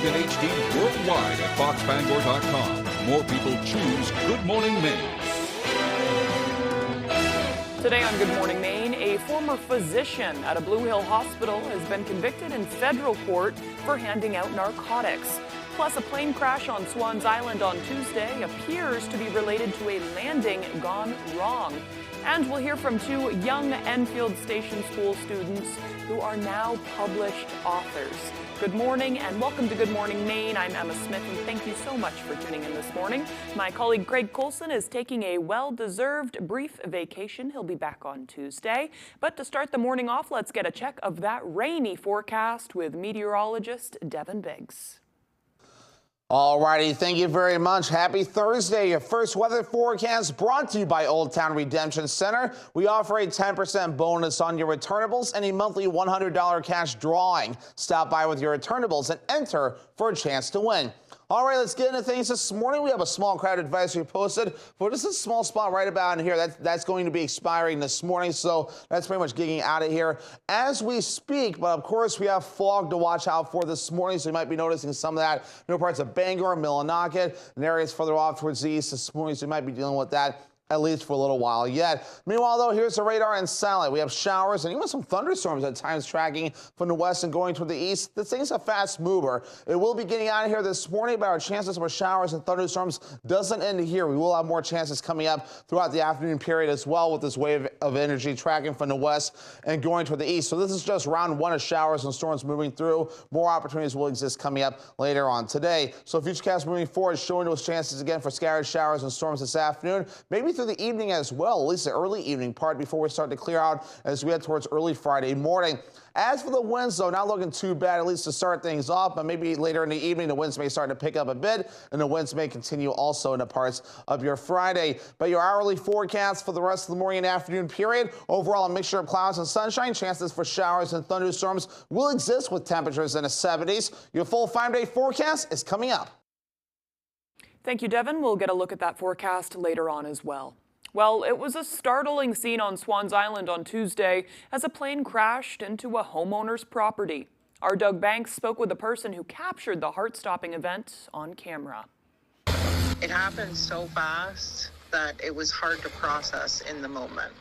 live in HD worldwide at foxbangor.com. More people choose Good Morning Maine. Today on Good Morning Maine, a former physician at a Blue Hill hospital has been convicted in federal court for handing out narcotics. Plus, a plane crash on Swans Island on Tuesday appears to be related to a landing gone wrong. And we'll hear from two young Enfield Station School students who are now published authors. Good morning and welcome to Good Morning Maine. I'm Emma Smith and thank you so much for tuning in this morning. My colleague Craig Colson is taking a well-deserved brief vacation. He'll be back on Tuesday. But to start the morning off, let's get a check of that rainy forecast with meteorologist Devin Biggs. Alrighty, thank you very much. Happy Thursday. Your first weather forecast brought to you by Old Town Redemption Center. We offer a 10% bonus on your returnables and a monthly $100 cash drawing. Stop by with your returnables and enter for a chance to win. All right, let's get into things this morning. We have a small crowd advisory posted for just a small spot right about in here. That's going to be expiring this morning, so that's pretty much getting out of here as we speak. But of course, we have fog to watch out for this morning, so you might be noticing some of that in parts of Bangor, Millinocket, and areas further off towards the east this morning, so you might be dealing with that at least for a little while yet. Meanwhile, though, here's the radar and satellite. We have showers and even some thunderstorms at times tracking from the west and going toward the east. This thing's a fast mover. It will be getting out of here this morning, but our chances for showers and thunderstorms doesn't end here. We will have more chances coming up throughout the afternoon period as well with this wave of energy tracking from the west and going toward the east. So this is just round one of showers and storms moving through. More opportunities will exist coming up later on today. So futurecast moving forward showing those chances again for scattered showers and storms this afternoon, maybe through the evening as well, at least the early evening part before we start to clear out as we head towards early Friday morning. As for the winds, though, not looking too bad, at least to start things off, but maybe later in the evening, the winds may start to pick up a bit, and the winds may continue also in the parts of your Friday. But your hourly forecast for the rest of the morning and afternoon period, overall a mixture of clouds and sunshine, chances for showers and thunderstorms will exist with temperatures in the 70s. Your full 5-day forecast is coming up. Thank you, Devin. We'll get a look at that forecast later on as well. Well, it was a startling scene on Swans Island on Tuesday as a plane crashed into a homeowner's property. Our Doug Banks spoke with the person who captured the heart-stopping event on camera. It happened so fast that it was hard to process in the moment.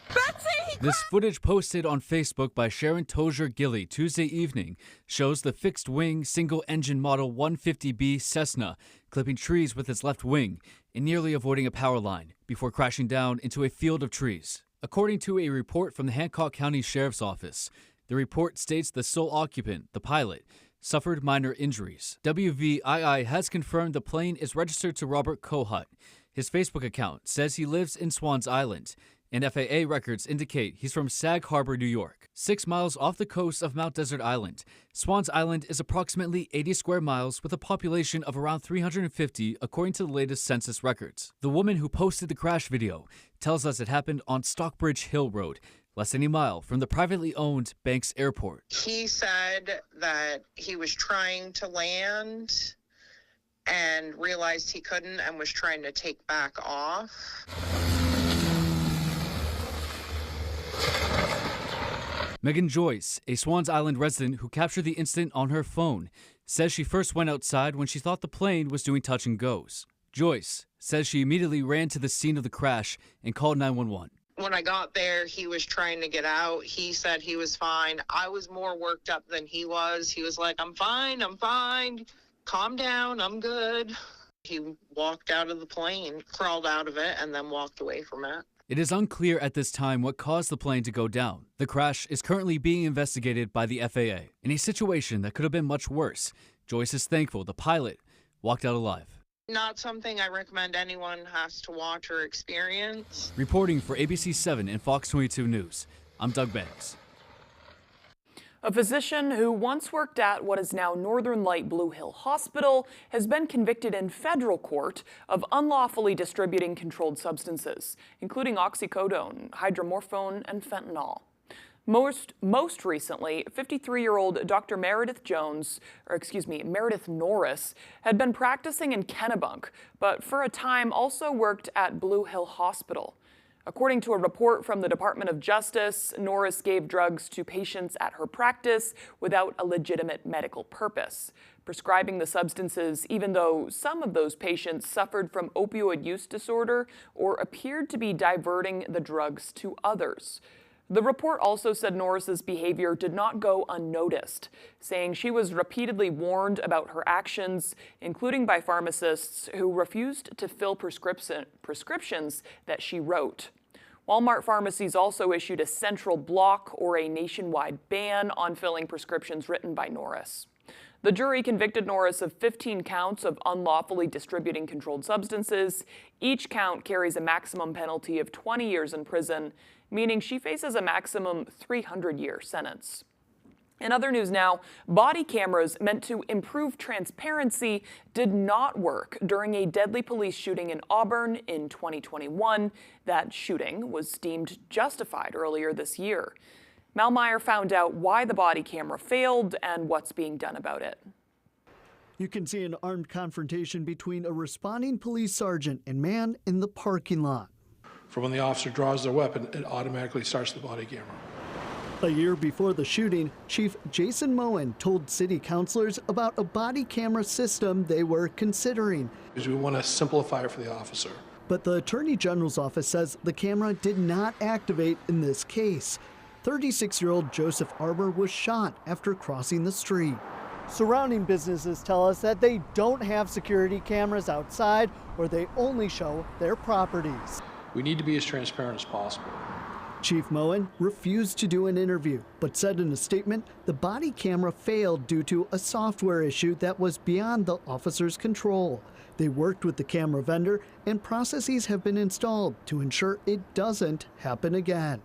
This footage posted on Facebook by Sharon Tozier-Gilly Tuesday evening shows the fixed-wing, single-engine Model 150B Cessna clipping trees with its left wing and nearly avoiding a power line before crashing down into a field of trees. According to a report from the Hancock County Sheriff's Office, the report states the sole occupant, the pilot, suffered minor injuries. WVII has confirmed the plane is registered to Robert Kohut. His Facebook account says he lives in Swans Island, and FAA records indicate he's from Sag Harbor, New York. 6 miles off the coast of Mount Desert Island, Swans Island is approximately 80 square miles with a population of around 350 according to the latest census records. The woman who posted the crash video tells us it happened on Stockbridge Hill Road, less than a mile from the privately owned Banks Airport. He said that he was trying to land and realized he couldn't and was trying to take back off. Megan Joyce, a Swans Island resident who captured the incident on her phone, says she first went outside when she thought the plane was doing touch and goes. Joyce says she immediately ran to the scene of the crash and called 911. When I got there, he was trying to get out. He said he was fine. I was more worked up than he was. He was like, I'm fine. Calm down, I'm good. He walked out of the plane, crawled out of it, and then walked away from it. It is unclear at this time what caused the plane to go down. The crash is currently being investigated by the FAA. In a situation that could have been much worse, Joyce is thankful the pilot walked out alive. Not something I recommend anyone has to watch or experience. Reporting for ABC 7 and Fox 22 News, I'm Doug Banks. A physician who once worked at what is now Northern Light Blue Hill Hospital has been convicted in federal court of unlawfully distributing controlled substances, including oxycodone, hydromorphone, and fentanyl. Most recently, 53-year-old Dr. Meredith Norris had been practicing in Kennebunk, but for a time also worked at Blue Hill Hospital. According to a report from the Department of Justice, Norris gave drugs to patients at her practice without a legitimate medical purpose, prescribing the substances even though some of those patients suffered from opioid use disorder or appeared to be diverting the drugs to others. The report also said Norris's behavior did not go unnoticed, saying she was repeatedly warned about her actions, including by pharmacists who refused to fill prescriptions that she wrote. Walmart pharmacies also issued a central block or a nationwide ban on filling prescriptions written by Norris. The jury convicted Norris of 15 counts of unlawfully distributing controlled substances. Each count carries a maximum penalty of 20 years in prison, meaning she faces a maximum 300-year sentence. In other news now, body cameras meant to improve transparency did not work during a deadly police shooting in Auburn in 2021. That shooting was deemed justified earlier this year. Mal Meyer found out why the body camera failed and what's being done about it. You can see an armed confrontation between a responding police sergeant and man in the parking lot. For when the officer draws their weapon, it automatically starts the body camera. A year before the shooting, Chief Jason Moen told city councilors about a body camera system they were considering. Because we want to simplify it for the officer. But the Attorney General's office says the camera did not activate in this case. 36-year-old Joseph Arbor was shot after crossing the street. Surrounding businesses tell us that they don't have security cameras outside or they only show their properties. We need to be as transparent as possible. Chief Moen refused to do an interview, but said in a statement the body camera failed due to a software issue that was beyond the officer's control. They worked with the camera vendor and processes have been installed to ensure it doesn't happen again.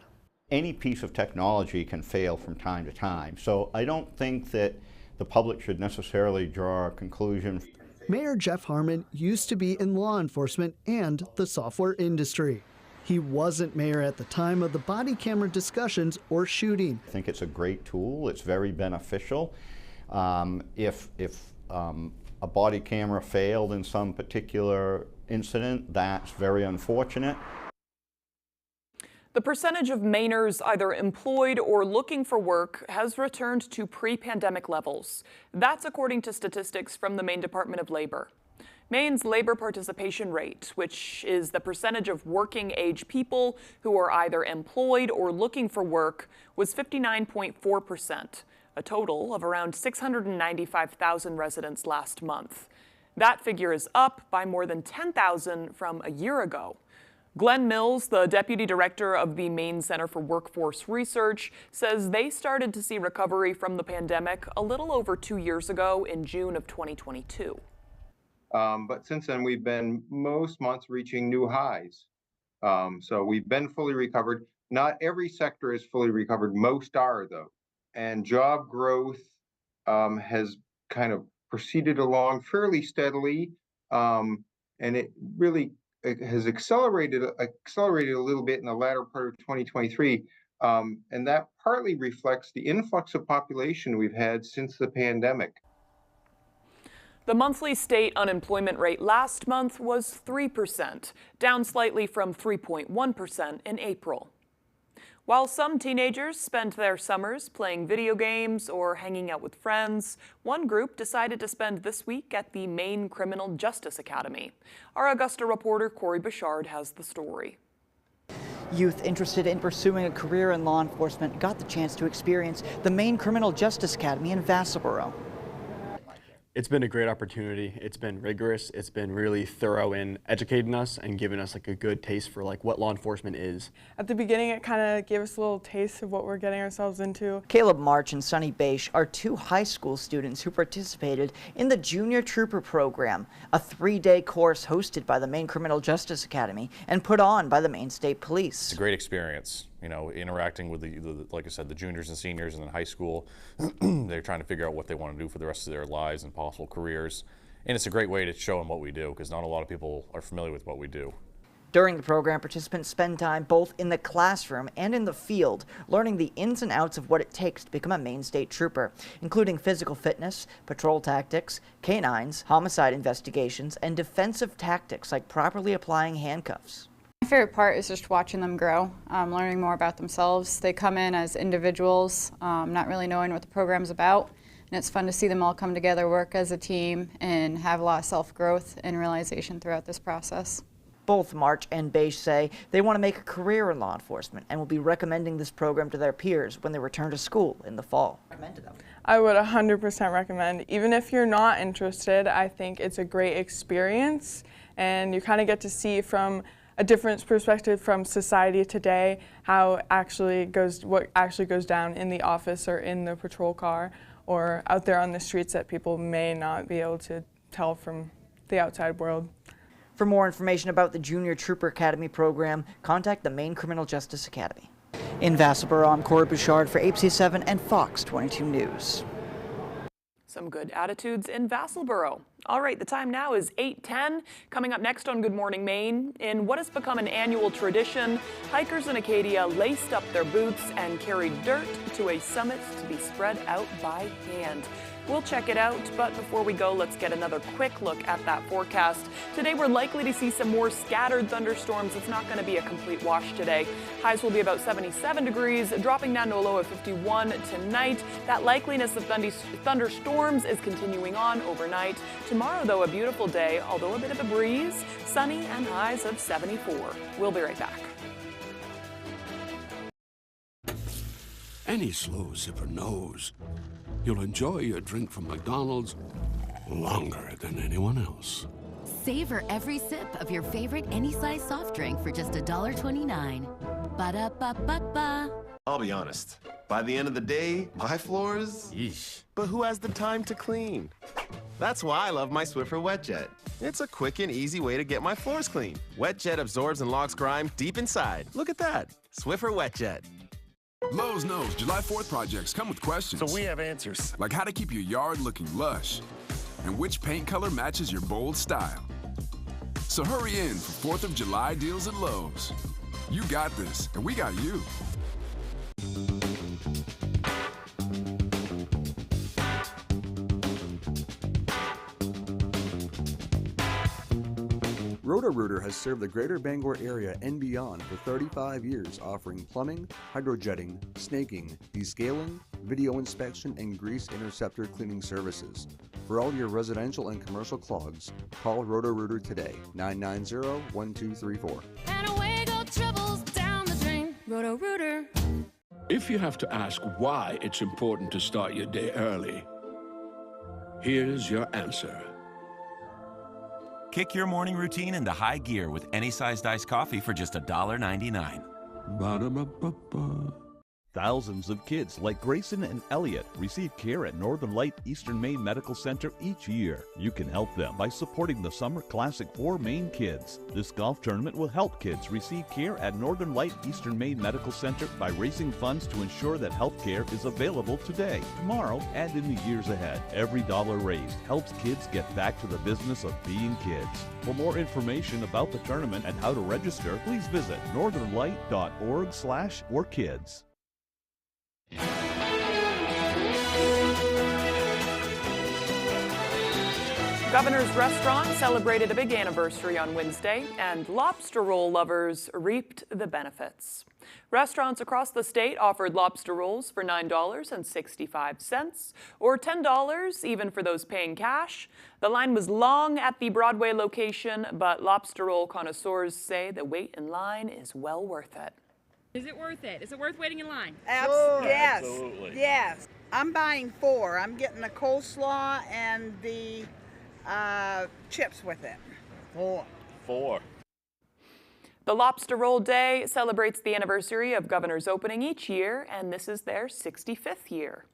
Any piece of technology can fail from time to time, so I don't think that the public should necessarily draw a conclusion. Mayor Jeff Harmon used to be in law enforcement and the software industry. He wasn't mayor at the time of the body camera discussions or shooting. I think it's a great tool. It's very beneficial. If a body camera failed in some particular incident, that's very unfortunate. The percentage of Mainers either employed or looking for work has returned to pre-pandemic levels. That's according to statistics from the Maine Department of Labor. Maine's labor participation rate, which is the percentage of working-age people who are either employed or looking for work, was 59.4%, a total of around 695,000 residents last month. That figure is up by more than 10,000 from a year ago. Glenn Mills, the deputy director of the Maine Center for Workforce Research, says they started to see recovery from the pandemic a little over 2 years ago in June of 2022. But since then, we've been most months reaching new highs. So we've been fully recovered. Not every sector is fully recovered. Most are, though. And job growth has kind of proceeded along fairly steadily. And it really has accelerated a little bit in the latter part of 2023. And that partly reflects the influx of population we've had since the pandemic. The monthly state unemployment rate last month was 3%, down slightly from 3.1% in April. While some teenagers spent their summers playing video games or hanging out with friends, one group decided to spend this week at the Maine Criminal Justice Academy. Our Augusta reporter Corey Bouchard has the story. Youth interested in pursuing a career in law enforcement got the chance to experience the Maine Criminal Justice Academy in Vassalboro. It's been a great opportunity. It's been rigorous. It's been really thorough in educating us and giving us like a good taste for like what law enforcement is. At the beginning, it kind of gave us a little taste of what we're getting ourselves into. Caleb March and Sonny Beisch are two high school students who participated in the Junior Trooper program, a 3-day course hosted by the Maine Criminal Justice Academy and put on by the Maine State Police. It's a great experience. You know, interacting with the like I said, the juniors and seniors and then high school. They're trying to figure out what they want to do for the rest of their lives and possible careers. And it's a great way to show them what we do, because not a lot of people are familiar with what we do. During the program, participants spend time both in the classroom and in the field, learning the ins and outs of what it takes to become a Maine State Trooper, including physical fitness, patrol tactics, canines, homicide investigations, and defensive tactics like properly applying handcuffs. My favorite part is just watching them grow, learning more about themselves. They come in as individuals, not really knowing what the program's about, and it's fun to see them all come together, work as a team, and have a lot of self-growth and realization throughout this process. Both March and Beige say they want to make a career in law enforcement and will be recommending this program to their peers when they return to school in the fall. I would 100% recommend. Even if you're not interested, I think it's a great experience, and you kind of get to see from a different perspective from society today what actually goes down in the office or in the patrol car or out there on the streets that people may not be able to tell from the outside world. For more information about the Junior Trooper Academy program, contact the Maine Criminal Justice Academy. In Vassalboro, I'm Corey Bouchard for ABC7 and Fox 22 News. Some good attitudes in Vassalboro. All right, the time now is 8:10. Coming up next on Good Morning Maine, in what has become an annual tradition, hikers in Acadia laced up their boots and carried dirt to a summit to be spread out by hand. We'll check it out, but before we go, let's get another quick look at that forecast. Today, we're likely to see some more scattered thunderstorms. It's not going to be a complete wash today. Highs will be about 77 degrees, dropping down to a low of 51 tonight. That likeliness of thunderstorms is continuing on overnight. Tomorrow, though, a beautiful day, although a bit of a breeze, sunny and highs of 74. We'll be right back. Any slow zipper knows you'll enjoy your drink from McDonald's longer than anyone else. Savor every sip of your favorite any-size soft drink for just $1.29. Ba-da-ba-ba-ba. I'll be honest. By the end of the day, my floors... Yeesh. But who has the time to clean? That's why I love my Swiffer WetJet. It's a quick and easy way to get my floors clean. WetJet absorbs and locks grime deep inside. Look at that. Swiffer WetJet. Lowe's knows July 4th projects come with questions. So we have answers. Like how to keep your yard looking lush and which paint color matches your bold style. So hurry in for 4th of July deals at Lowe's. You got this, and we got you. Roto-Rooter has served the greater Bangor area and beyond for 35 years, offering plumbing, hydrojetting, snaking, descaling, video inspection, and grease interceptor cleaning services. For all your residential and commercial clogs, call Roto-Rooter today, 990-1234. And away go troubles down the drain. Roto-Rooter. If you have to ask why it's important to start your day early, here's your answer. Kick your morning routine into high gear with any sized iced coffee for just $1.99. Ba-da-ba-ba-ba. Thousands of kids like Grayson and Elliot receive care at Northern Light Eastern Maine Medical Center each year. You can help them by supporting the Summer Classic for Maine kids. This golf tournament will help kids receive care at Northern Light Eastern Maine Medical Center by raising funds to ensure that health care is available today, tomorrow, and in the years ahead. Every dollar raised helps kids get back to the business of being kids. For more information about the tournament and how to register, please visit northernlight.org/forkids. Governor's Restaurant celebrated a big anniversary on Wednesday, and lobster roll lovers reaped the benefits. Restaurants across the state offered lobster rolls for $9.65 or $10 even for those paying cash. The line was long at the Broadway location, but lobster roll connoisseurs say the wait in line is well worth it. Is it worth it? Is it worth waiting in line? Yes. Absolutely. Yes. I'm buying 4. I'm getting the coleslaw and the chips with it. 4. The Lobster Roll Day celebrates the anniversary of Governor's opening each year, and this is their 65th year.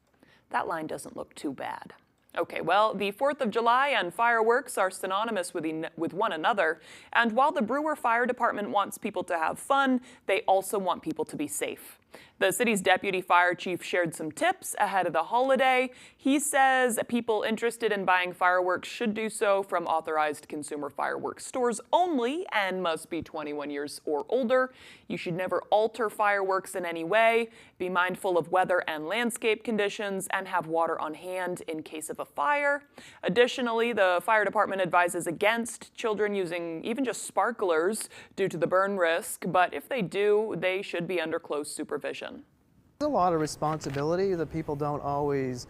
That line doesn't look too bad. Okay, well, the 4th of July and fireworks are synonymous with one another, and while the Brewer Fire Department wants people to have fun, they also want people to be safe. The city's deputy fire chief shared some tips ahead of the holiday. He says people interested in buying fireworks should do so from authorized consumer fireworks stores only and must be 21 years or older. You should never alter fireworks in any way. Be mindful of weather and landscape conditions and have water on hand in case of a fire. Additionally, the fire department advises against children using even just sparklers due to the burn risk, but if they do, they should be under close supervision. There's a lot of responsibility that people don't always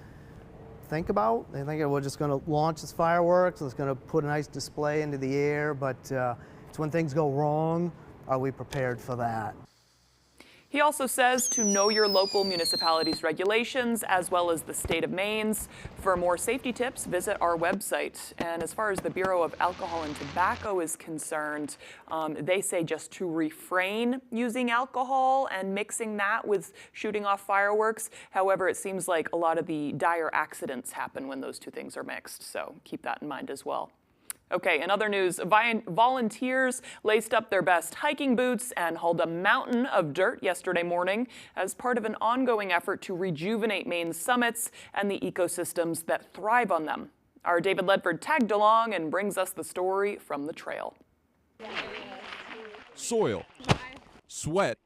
think about. They think we're just going to launch this fireworks, it's going to put a nice display into the air, but it's when things go wrong, are we prepared for that? He also says to know your local municipality's regulations as well as the state of Maine's. For more safety tips, visit our website. And as far as the Bureau of Alcohol and Tobacco is concerned, they say just to refrain using alcohol and mixing that with shooting off fireworks. However, it seems like a lot of the dire accidents happen when those two things are mixed, so keep that in mind as well. Okay, in other news, volunteers laced up their best hiking boots and hauled a mountain of dirt yesterday morning as part of an ongoing effort to rejuvenate Maine's summits and the ecosystems that thrive on them. Our David Ledford tagged along and brings us the story from the trail. Soil, sweat,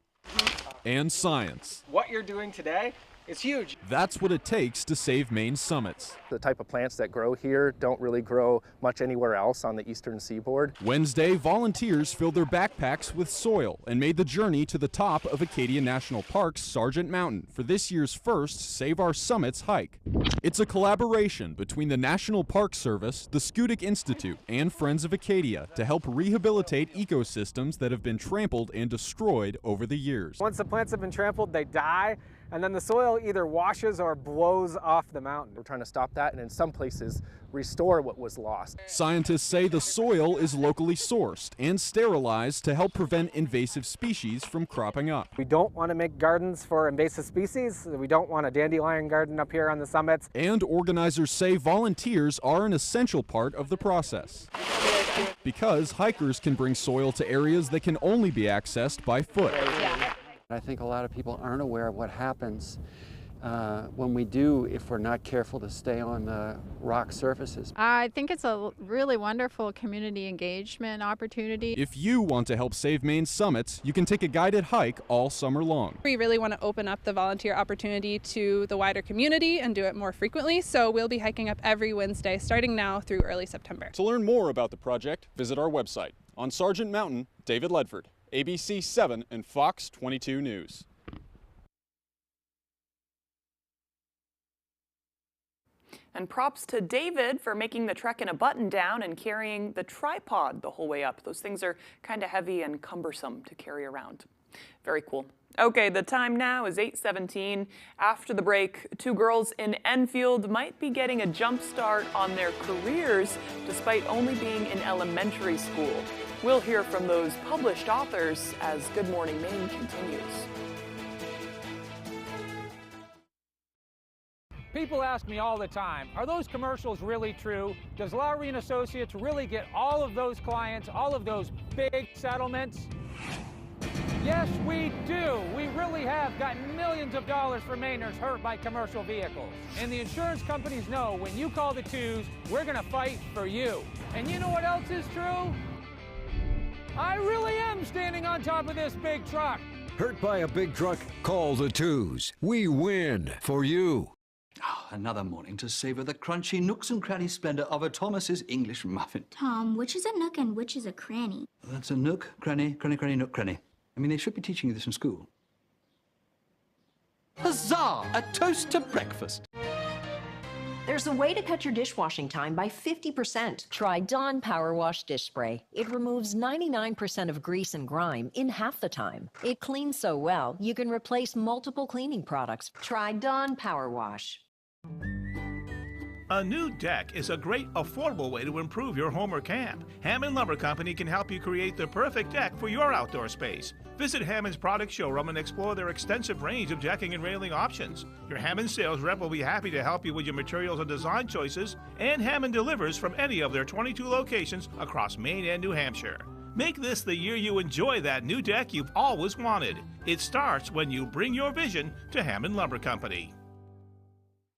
and science. What you're doing today is huge. That's what it takes to save Maine's summits. The type of plants that grow here don't really grow much anywhere else on the eastern seaboard. Wednesday, volunteers filled their backpacks with soil and made the journey to the top of Acadia National Park's Sargent Mountain for this year's first Save Our Summits hike. It's a collaboration between the National Park Service, the Schoodic Institute, and Friends of Acadia to help rehabilitate ecosystems that have been trampled and destroyed over the years. Once the plants have been trampled, they die, and then the soil either washes or blows off the mountain. We're trying to stop that and in some places restore what was lost. Scientists say the soil is locally sourced and sterilized to help prevent invasive species from cropping up. We don't want to make gardens for invasive species. We don't want a dandelion garden up here on the summits. And organizers say volunteers are an essential part of the process, because hikers can bring soil to areas that can only be accessed by foot. I think a lot of people aren't aware of what happens when we do, if we're not careful to stay on the rock surfaces. I think it's a really wonderful community engagement opportunity. If you want to help save Maine's summits, you can take a guided hike all summer long. We really want to open up the volunteer opportunity to the wider community and do it more frequently, so we'll be hiking up every Wednesday starting now through early September. To learn more about the project, visit our website. On Sargent Mountain, David Ledford, ABC 7 and Fox 22 News. And props to David for making the trek in a button down and carrying the tripod the whole way up. Those things are kind of heavy and cumbersome to carry around. Very cool. Okay, the time now is 8:17. After the break, two girls in Enfield might be getting a jump start on their careers despite only being in elementary school. We'll hear from those published authors as Good Morning Maine continues. People ask me all the time, are those commercials really true? Does Lowry & Associates really get all of those clients, all of those big settlements? Yes, we do. We really have gotten millions of dollars for Mainers hurt by commercial vehicles. And the insurance companies know when you call the twos, we're gonna fight for you. And you know what else is true? I really am standing on top of this big truck. Hurt by a big truck? Call the twos. We win for you. Oh, another morning to savor the crunchy nooks and cranny splendor of a Thomas's English muffin. Tom, which is a nook and which is a cranny? That's a nook, cranny, cranny, cranny, nook, cranny. I mean, they should be teaching you this in school. Huzzah! A toast to breakfast. There's a way to cut your dishwashing time by 50%. Try Dawn Power Wash Dish Spray. It removes 99% of grease and grime in half the time. It cleans so well, you can replace multiple cleaning products. Try Dawn Power Wash. A new deck is a great, affordable way to improve your home or camp. Hammond Lumber Company can help you create the perfect deck for your outdoor space. Visit Hammond's product showroom and explore their extensive range of decking and railing options. Your Hammond sales rep will be happy to help you with your materials and design choices, and Hammond delivers from any of their 22 locations across Maine and New Hampshire. Make this the year you enjoy that new deck you've always wanted. It starts when you bring your vision to Hammond Lumber Company.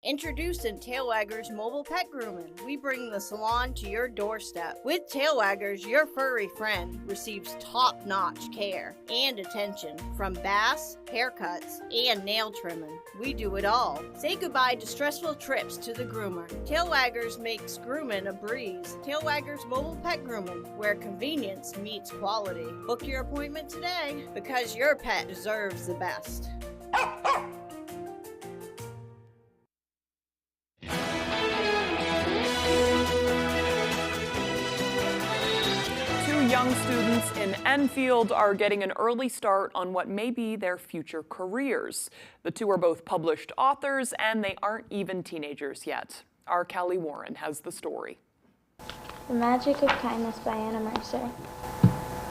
Introducing Tail Waggers Mobile Pet Grooming. We bring the salon to your doorstep. With Tail Waggers, your furry friend receives top-notch care and attention from baths, haircuts, and nail trimming. We do it all. Say goodbye to stressful trips to the groomer. Tail Waggers makes grooming a breeze. Tail Waggers Mobile Pet Grooming, where convenience meets quality. Book your appointment today because your pet deserves the best. Young students in Enfield are getting an early start on what may be their future careers. The two are both published authors, and they aren't even teenagers yet. Our Callie Warren has the story. The Magic of Kindness by Anna Mercer.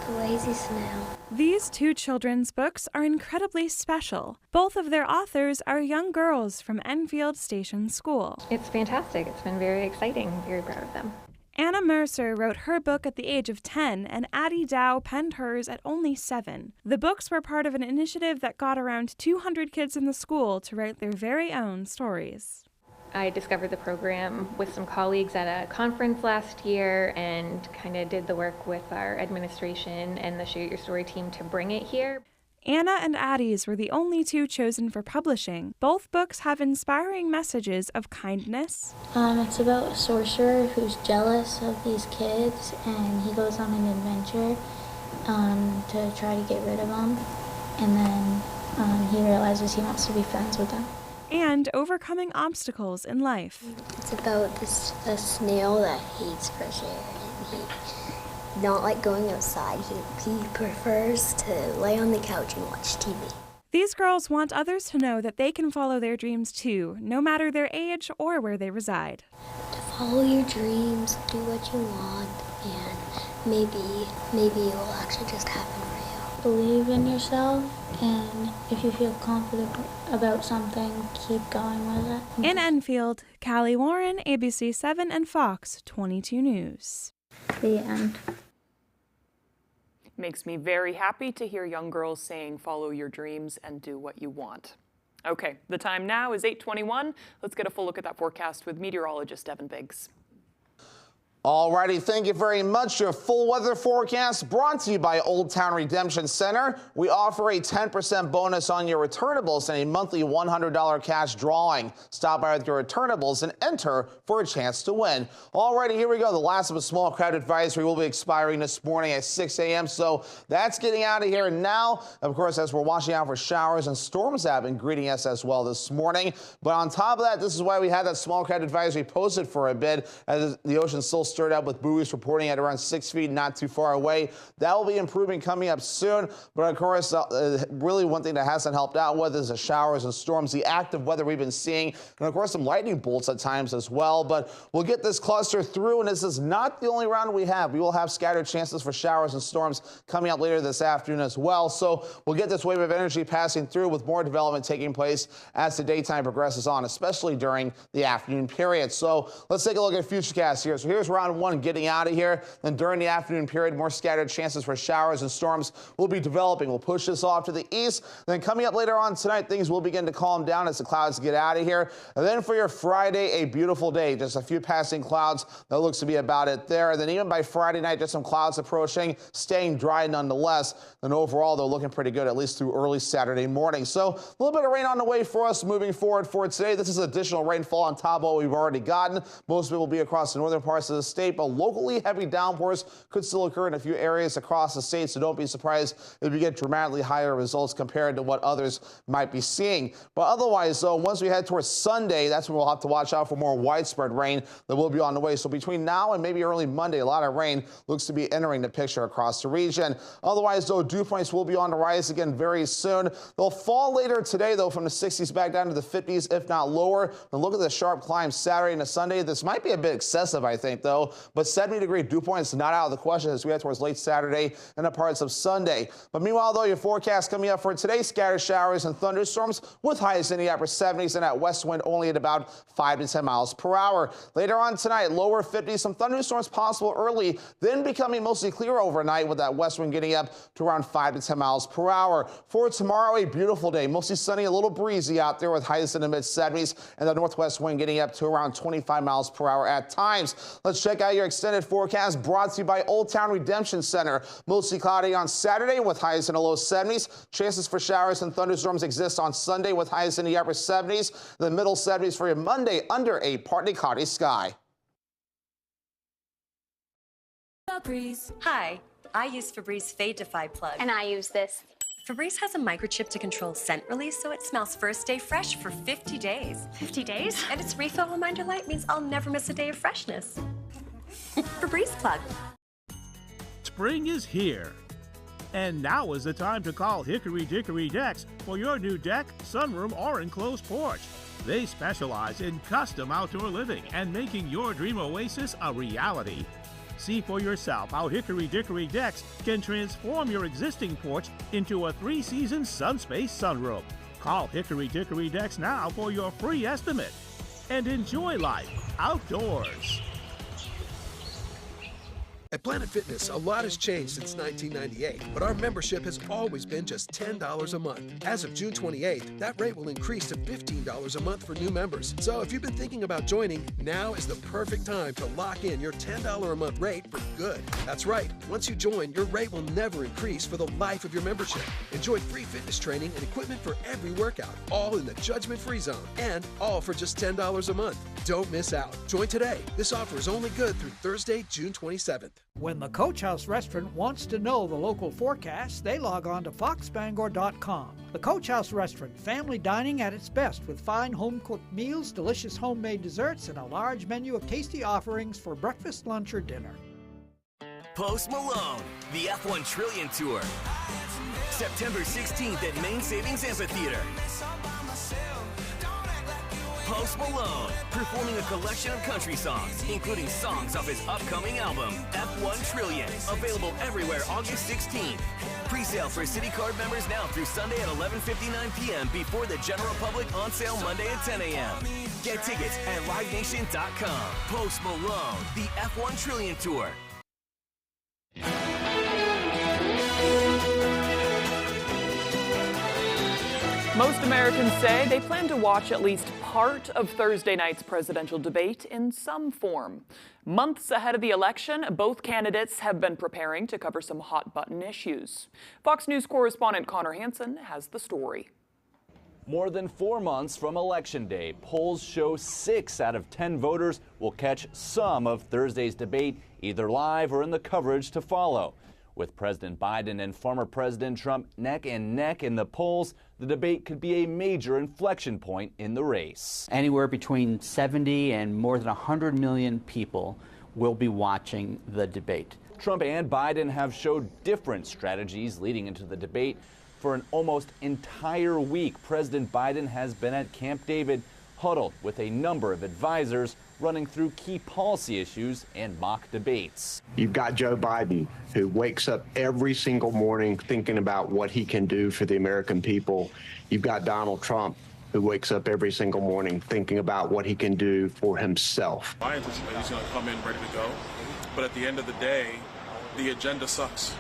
The Lazy Snail. These two children's books are incredibly special. Both of their authors are young girls from Enfield Station School. It's fantastic. It's been very exciting. Very proud of them. Anna Mercer wrote her book at the age of 10, and Addie Dow penned hers at only 7. The books were part of an initiative that got around 200 kids in the school to write their very own stories. I discovered the program with some colleagues at a conference last year and kind of did the work with our administration and the Shoot Your Story team to bring it here. Anna and Addie's were the only two chosen for publishing. Both books have inspiring messages of kindness. It's about a sorcerer who's jealous of these kids, and he goes on an adventure to try to get rid of them. And then he realizes he wants to be friends with them. And overcoming obstacles in life. It's about a snail that hates fresh air, and he not like going outside. He prefers to lay on the couch and watch TV. These girls want others to know that they can follow their dreams too, no matter their age or where they reside. To follow your dreams, do what you want, and maybe it will actually just happen for you. Believe in yourself, and if you feel confident about something, keep going with it. In Enfield, Callie Warren, ABC 7 and Fox 22 News. The end. Makes me very happy to hear young girls saying follow your dreams and do what you want. Okay, the time now is 8:21. Let's get a full look at that forecast with meteorologist Evan Biggs. Alrighty, thank you very much. Your full weather forecast brought to you by Old Town Redemption Center. We offer a 10% bonus on your returnables and a monthly $100 cash drawing. Stop by with your returnables and enter for a chance to win. Alrighty, here we go. The last of a small crowd advisory will be expiring this morning at 6 a.m. So that's getting out of here now. Of course, as we're watching out for showers and storms that have been greeting us as well this morning. But on top of that, this is why we had that small crowd advisory posted for a bit, as the ocean still stirred up with buoys reporting at around 6 feet, not too far away. That will be improving coming up soon. But of course, really one thing that hasn't helped out with is the showers and storms, the active weather we've been seeing, and of course some lightning bolts at times as well. But we'll get this cluster through, and this is not the only round we have. We will have scattered chances for showers and storms coming up later this afternoon as well. So we'll get this wave of energy passing through with more development taking place as the daytime progresses on, especially during the afternoon period. So let's take a look at Futurecast here. So here's round one getting out of here. Then during the afternoon period, more scattered chances for showers and storms will be developing. We'll push this off to the east. Then coming up later on tonight, things will begin to calm down as the clouds get out of here. And then for your Friday, a beautiful day. Just a few passing clouds. That looks to be about it there. And then even by Friday night, just some clouds approaching, staying dry nonetheless. And overall, they're looking pretty good, at least through early Saturday morning. So a little bit of rain on the way for us moving forward for today. This is additional rainfall on top of what we've already gotten. Most of it will be across the northern parts of the state, but locally heavy downpours could still occur in a few areas across the state, so don't be surprised if we get dramatically higher results compared to what others might be seeing. But otherwise, though, once we head towards Sunday, that's when we'll have to watch out for more widespread rain that will be on the way. So between now and maybe early Monday, a lot of rain looks to be entering the picture across the region. Otherwise, though, dew points will be on the rise again very soon. They'll fall later today, though, from the 60s back down to the 50s, if not lower. And look at the sharp climb Saturday into Sunday. This might be a bit excessive, I think, though. so, but 70-degree dew points not out of the question as we head towards late Saturday and the parts of Sunday. But meanwhile, though, your forecast coming up for today, scattered showers and thunderstorms with highs in the upper 70s and that west wind only at about 5 to 10 miles per hour. Later on tonight, lower 50s, some thunderstorms possible early, then becoming mostly clear overnight with that west wind getting up to around 5 to 10 miles per hour. For tomorrow, a beautiful day, mostly sunny, a little breezy out there with highs in the mid 70s and the northwest wind getting up to around 25 miles per hour at times. Let's check out your extended forecast brought to you by Old Town Redemption Center. Mostly cloudy on Saturday with highs in the low 70s. Chances for showers and thunderstorms exist on Sunday with highs in the upper 70s. The middle 70s for your Monday under a partly cloudy sky. Febreze. Hi, I use Febreze Fade Defy Plug. And I use this. Febreze has a microchip to control scent release, so it smells first day fresh for 50 days. 50 days? And its refill reminder light means I'll never miss a day of freshness. Febreze Plug. Spring is here. And now is the time to call Hickory Dickory Decks for your new deck, sunroom, or enclosed porch. They specialize in custom outdoor living and making your dream oasis a reality. See for yourself how Hickory Dickory Decks can transform your existing porch into a 3-season SunSpace sunroom. Call Hickory Dickory Decks now for your free estimate. And enjoy life outdoors. At Planet Fitness, a lot has changed since 1998, but our membership has always been just $10 a month. As of June 28th, that rate will increase to $15 a month for new members. So if you've been thinking about joining, now is the perfect time to lock in your $10 a month rate for good. That's right. Once you join, your rate will never increase for the life of your membership. Enjoy free fitness training and equipment for every workout, all in the judgment-free zone, and all for just $10 a month. Don't miss out. Join today. This offer is only good through Thursday, June 27th. When the Coach House Restaurant wants to know the local forecast, they log on to foxbangor.com. The Coach House Restaurant, family dining at its best with fine home-cooked meals, delicious homemade desserts, and a large menu of tasty offerings for breakfast, lunch, or dinner. Post Malone, the F1 Trillion Tour. September 16th at Main Savings Amphitheater. Post Malone, performing a collection of country songs, including songs off his upcoming album, F1 Trillion, available everywhere August 16th. Pre-sale for City Card members now through Sunday at 11:59 p.m. before the general public on sale Monday at 10 a.m. Get tickets at LiveNation.com. Post Malone, the F1 Trillion Tour. Most Americans say they plan to watch at least part of Thursday night's presidential debate in some form. Months ahead of the election, both candidates have been preparing to cover some hot-button issues. Fox News correspondent Connor Hansen has the story. More than 4 months from Election Day, polls show 6 out of 10 voters will catch some of Thursday's debate, either live or in the coverage to follow. With President Biden and former President Trump neck and neck in the polls, the debate could be a major inflection point in the race. Anywhere between 70 and more than 100 million people will be watching the debate. Trump and Biden have showed different strategies leading into the debate. For an almost entire week, President Biden has been at Camp David, huddled with a number of advisors, running through key policy issues and mock debates. You've got Joe Biden, who wakes up every single morning thinking about what he can do for the American people. You've got Donald Trump, who wakes up every single morning thinking about what he can do for himself. I anticipate he's going to come in ready to go, but at the end of the day, the agenda sucks.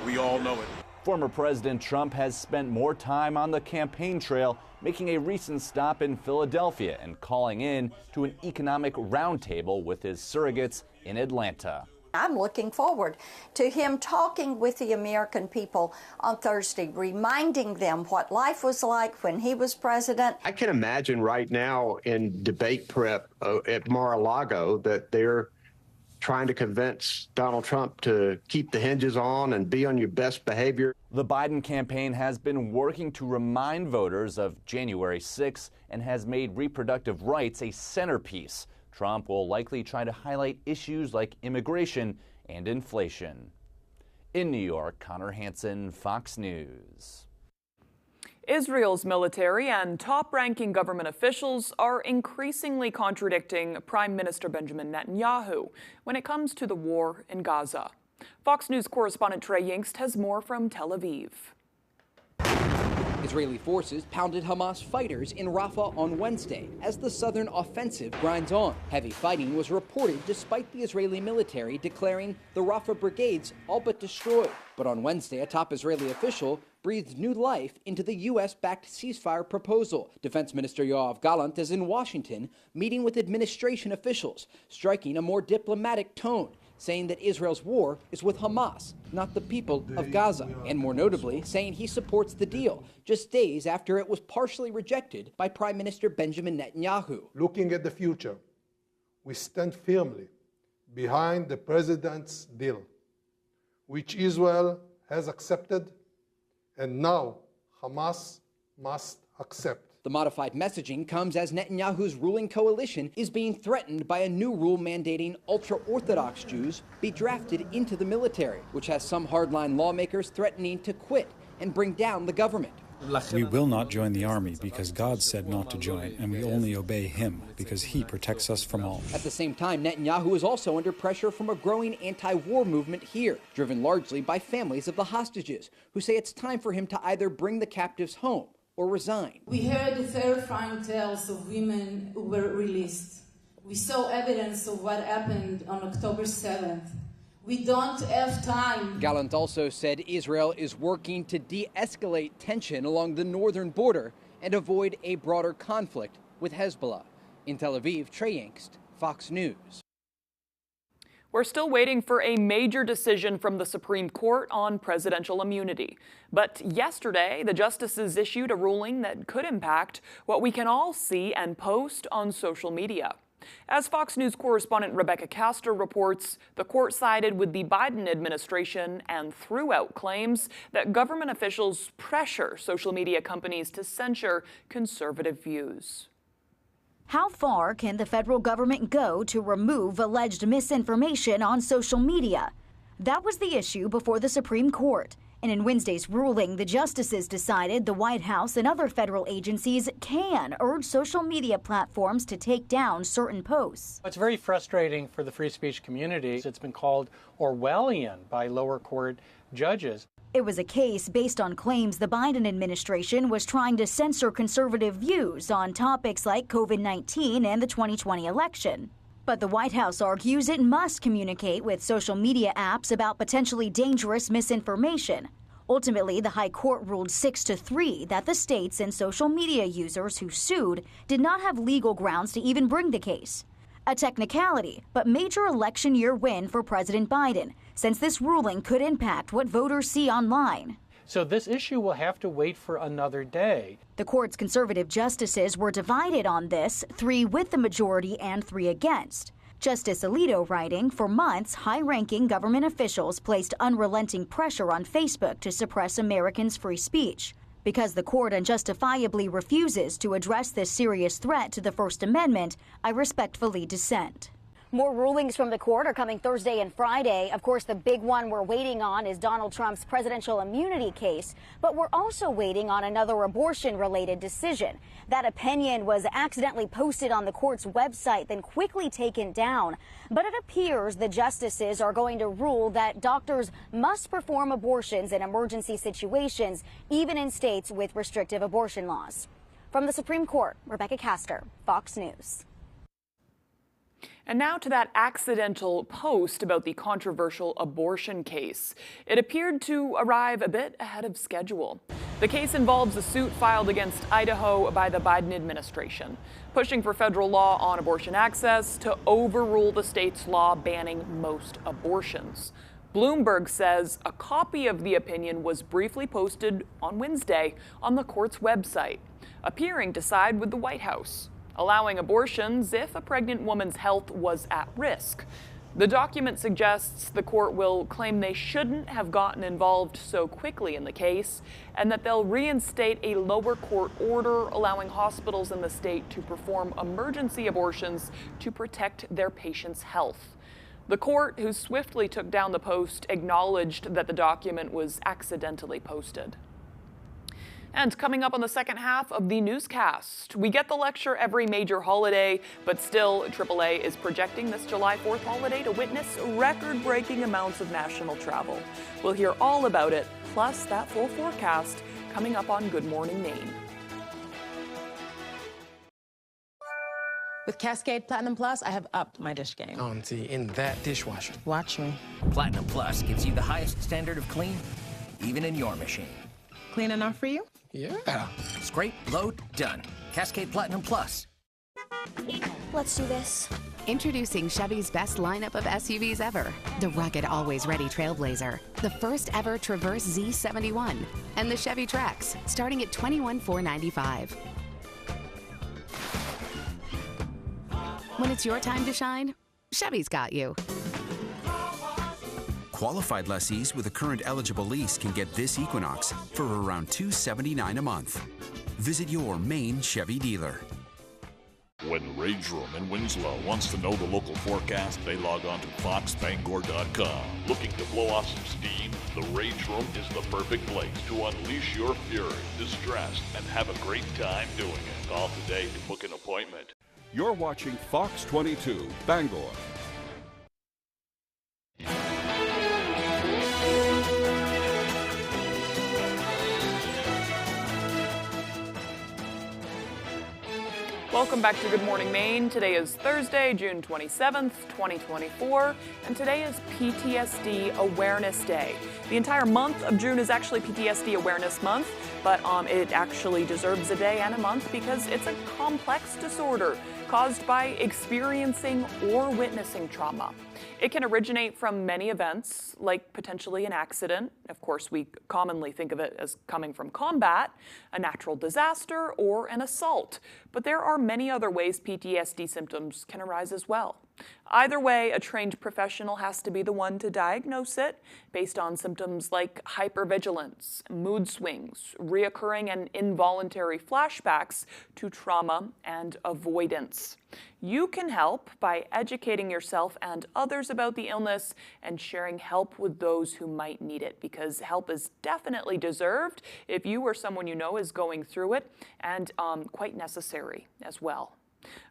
We all know it. Former President Trump has spent more time on the campaign trail, making a recent stop in Philadelphia and calling in to an economic roundtable with his surrogates in Atlanta. I'm looking forward to him talking with the American people on Thursday, reminding them what life was like when he was president. I can imagine right now in debate prep at Mar-a-Lago that they're trying to convince Donald Trump to keep the hinges on and be on your best behavior. The Biden campaign has been working to remind voters of January 6th and has made reproductive rights a centerpiece. Trump will likely try to highlight issues like immigration and inflation. In New York, Connor Hansen, Fox News. Israel's military and top-ranking government officials are increasingly contradicting Prime Minister Benjamin Netanyahu when it comes to the war in Gaza. Fox News correspondent Trey Yingst has more from Tel Aviv. Israeli forces pounded Hamas fighters in Rafah on Wednesday as the southern offensive grinds on. Heavy fighting was reported despite the Israeli military declaring the Rafah brigades all but destroyed. But on Wednesday, a top Israeli official breathed new life into the U.S.-backed ceasefire proposal. Defense Minister Yoav Gallant is in Washington meeting with administration officials, striking a more diplomatic tone, saying that Israel's war is with Hamas, not the people of Gaza, and more notably, saying he supports the deal, just days after it was partially rejected by Prime Minister Benjamin Netanyahu. Looking at the future, we stand firmly behind the president's deal, which Israel has accepted, and now Hamas must accept. The modified messaging comes as Netanyahu's ruling coalition is being threatened by a new rule mandating ultra-Orthodox Jews be drafted into the military, which has some hardline lawmakers threatening to quit and bring down the government. We will not join the army because God said not to join, and we only obey him because he protects us from all. At the same time, Netanyahu is also under pressure from a growing anti-war movement here, driven largely by families of the hostages, who say it's time for him to either bring the captives home or resign. We heard the terrifying tales of women who were released. We saw evidence of what happened on October 7th. We don't have time. Gallant also said Israel is working to de-escalate tension along the northern border and avoid a broader conflict with Hezbollah. In Tel Aviv, Trey Yingst, Fox News. We're still waiting for a major decision from the Supreme Court on presidential immunity. But yesterday, the justices issued a ruling that could impact what we can all see and post on social media. As Fox News correspondent Rebecca Castor reports, the court sided with the Biden administration and threw out claims that government officials pressure social media companies to censor conservative views. How far can the federal government go to remove alleged misinformation on social media? That was the issue before the Supreme Court. And in Wednesday's ruling, the justices decided the White House and other federal agencies can urge social media platforms to take down certain posts. It's very frustrating for the free speech community. It's been called Orwellian by lower court judges. It was a case based on claims the Biden administration was trying to censor conservative views on topics like COVID-19 and the 2020 election. But the White House argues it must communicate with social media apps about potentially dangerous misinformation. Ultimately, the High Court ruled 6-3 that the states and social media users who sued did not have legal grounds to even bring the case. A technicality, but major election year win for President Biden, since this ruling could impact what voters see online. So this issue will have to wait for another day. The court's conservative justices were divided on this, 3 with the majority and 3 against. Justice Alito writing, for months, high-ranking government officials placed unrelenting pressure on Facebook to suppress Americans' free speech. Because the court unjustifiably refuses to address this serious threat to the First Amendment, I respectfully dissent. More rulings from the court are coming Thursday and Friday. Of course, the big one we're waiting on is Donald Trump's presidential immunity case, but we're also waiting on another abortion-related decision. That opinion was accidentally posted on the court's website, then quickly taken down. But it appears the justices are going to rule that doctors must perform abortions in emergency situations, even in states with restrictive abortion laws. From the Supreme Court, Rebecca Castor, Fox News. And now to that accidental post about the controversial abortion case. It appeared to arrive a bit ahead of schedule. The case involves a suit filed against Idaho by the Biden administration, pushing for federal law on abortion access to overrule the state's law banning most abortions. Bloomberg says a copy of the opinion was briefly posted on Wednesday on the court's website, appearing to side with the White House, allowing abortions if a pregnant woman's health was at risk. The document suggests the court will claim they shouldn't have gotten involved so quickly in the case, and that they'll reinstate a lower court order allowing hospitals in the state to perform emergency abortions to protect their patients' health. The court, who swiftly took down the post, acknowledged that the document was accidentally posted. And coming up on the second half of the newscast, we get the lecture every major holiday, but still AAA is projecting this July 4th holiday to witness record-breaking amounts of national travel. We'll hear all about it, plus that full forecast, coming up on Good Morning Maine. With Cascade Platinum Plus, I have upped my dish game. Oh, and see, in that dishwasher. Watch me. Platinum Plus gives you the highest standard of clean, even in your machine. Clean enough for you? Yeah. Scrape, load, done. Cascade Platinum Plus. Let's do this. Introducing Chevy's best lineup of SUVs ever. The rugged, always-ready Trailblazer, the first ever Traverse Z71, and the Chevy Trax, starting at $21,495. When it's your time to shine, Chevy's got you. Qualified lessees with a current eligible lease can get this Equinox for around $279 a month. Visit your Maine Chevy dealer. When Rage Room in Winslow wants to know the local forecast, they log on to foxbangor.com. Looking to blow off some steam? The Rage Room is the perfect place to unleash your fury, distress, and have a great time doing it. Call today to book an appointment. You're watching Fox 22, Bangor. Welcome back to Good Morning Maine. Today is Thursday, June 27th, 2024, and today is PTSD Awareness Day. The entire month of June is actually PTSD Awareness Month, but it actually deserves a day and a month because it's a complex disorder caused by experiencing or witnessing trauma. It can originate from many events, like potentially an accident. Of course, we commonly think of it as coming from combat, a natural disaster, or an assault. But there are many other ways PTSD symptoms can arise as well. Either way, a trained professional has to be the one to diagnose it based on symptoms like hypervigilance, mood swings, reoccurring and involuntary flashbacks to trauma and avoidance. You can help by educating yourself and others about the illness and sharing help with those who might need it, because help is definitely deserved if you or someone you know is going through it, and quite necessary as well.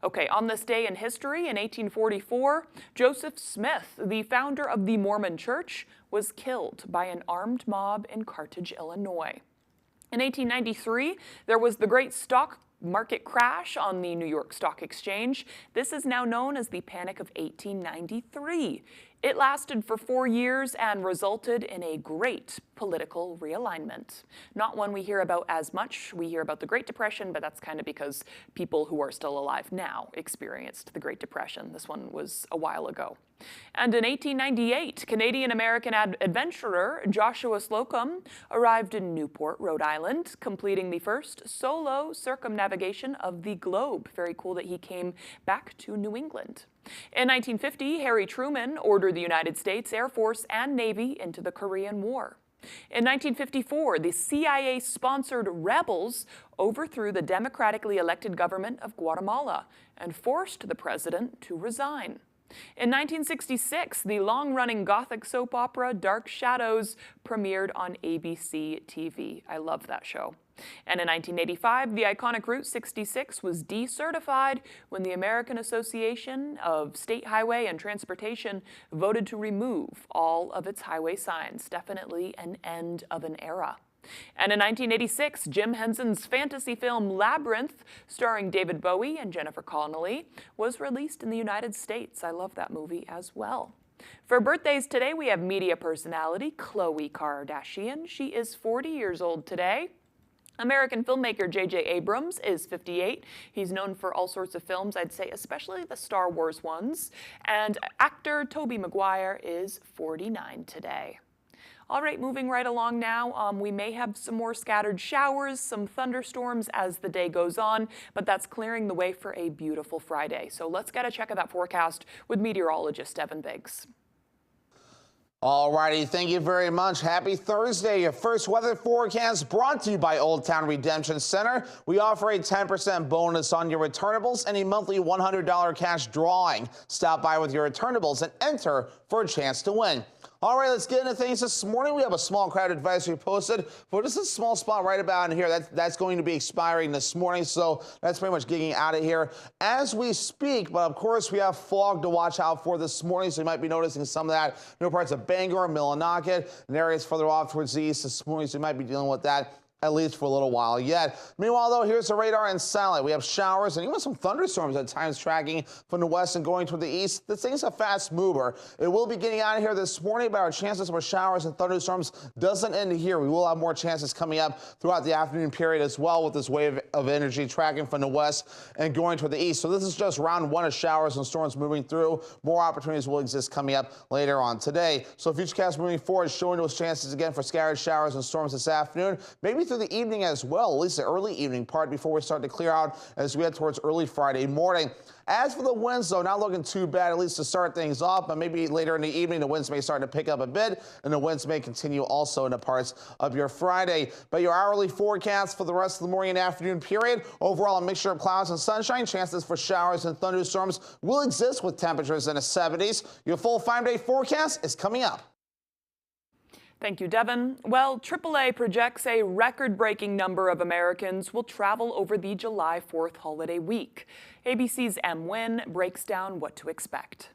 Okay, on this day in history, in 1844, Joseph Smith, the founder of the Mormon Church, was killed by an armed mob in Carthage, Illinois. In 1893, there was the Great Stock Market crash on the New York Stock Exchange. This is now known as the Panic of 1893. It lasted for 4 years and resulted in a great political realignment. Not one we hear about as much. We hear about the Great Depression, but that's kind of because people who are still alive now experienced the Great Depression. This one was a while ago. And in 1898, Canadian-American adventurer Joshua Slocum arrived in Newport, Rhode Island, completing the first solo circumnavigation of the globe. Very cool that he came back to New England. In 1950, Harry Truman ordered the United States Air Force and Navy into the Korean War. In 1954, the CIA-sponsored rebels overthrew the democratically elected government of Guatemala and forced the president to resign. In 1966, the long-running Gothic soap opera Dark Shadows premiered on ABC TV. I love that show. And in 1985, the iconic Route 66 was decertified when the American Association of State Highway and Transportation voted to remove all of its highway signs. Definitely an end of an era. And in 1986, Jim Henson's fantasy film Labyrinth, starring David Bowie and Jennifer Connelly, was released in the United States. I love that movie as well. For birthdays today, we have media personality Khloe Kardashian. She is 40 years old today. American filmmaker J.J. Abrams is 58. He's known for all sorts of films, I'd say, especially the Star Wars ones. And actor Tobey Maguire is 49 today. All right, moving right along now, we may have some more scattered showers, some thunderstorms as the day goes on, but that's clearing the way for a beautiful Friday. So let's get a check of that forecast with meteorologist Evan Biggs. All righty, thank you very much. Happy Thursday. Your first weather forecast brought to you by Old Town Redemption Center. We offer a 10% bonus on your returnables and a monthly $100 cash drawing. Stop by with your returnables and enter for a chance to win. All right, let's get into things. This morning we have a small crowd advisory posted for just a small spot right about in here. That's going to be expiring this morning, so that's pretty much getting out of here as we speak. But of course, we have fog to watch out for this morning, so you might be noticing some of that in parts of Bangor, Millinocket, and areas further off towards the east this morning, so you might be dealing with that at least for a little while yet. Meanwhile, though, here's the radar in satellite. We have showers and even some thunderstorms at times tracking from the west and going toward the east. This thing's a fast mover. It will be getting out of here this morning, but our chances for showers and thunderstorms doesn't end here. We will have more chances coming up throughout the afternoon period as well, with this wave of energy tracking from the west and going toward the east. So this is just round one of showers and storms moving through. More opportunities will exist coming up later on today. So Futurecast moving forward, showing those chances again for scattered showers and storms this afternoon, maybe through the evening as well, at least the early evening part before we start to clear out as we head towards early Friday morning. As for the winds, though, not looking too bad, at least to start things off, but maybe later in the evening, the winds may start to pick up a bit, and the winds may continue also into parts of your Friday. But your hourly forecast for the rest of the morning and afternoon period, overall a mixture of clouds and sunshine. Chances for showers and thunderstorms will exist with temperatures in the 70s. Your full 5-day forecast is coming up. Thank you, Devin. Well, AAA projects a record-breaking number of Americans will travel over the July 4th holiday week. ABC's M. Wynn breaks down what to expect.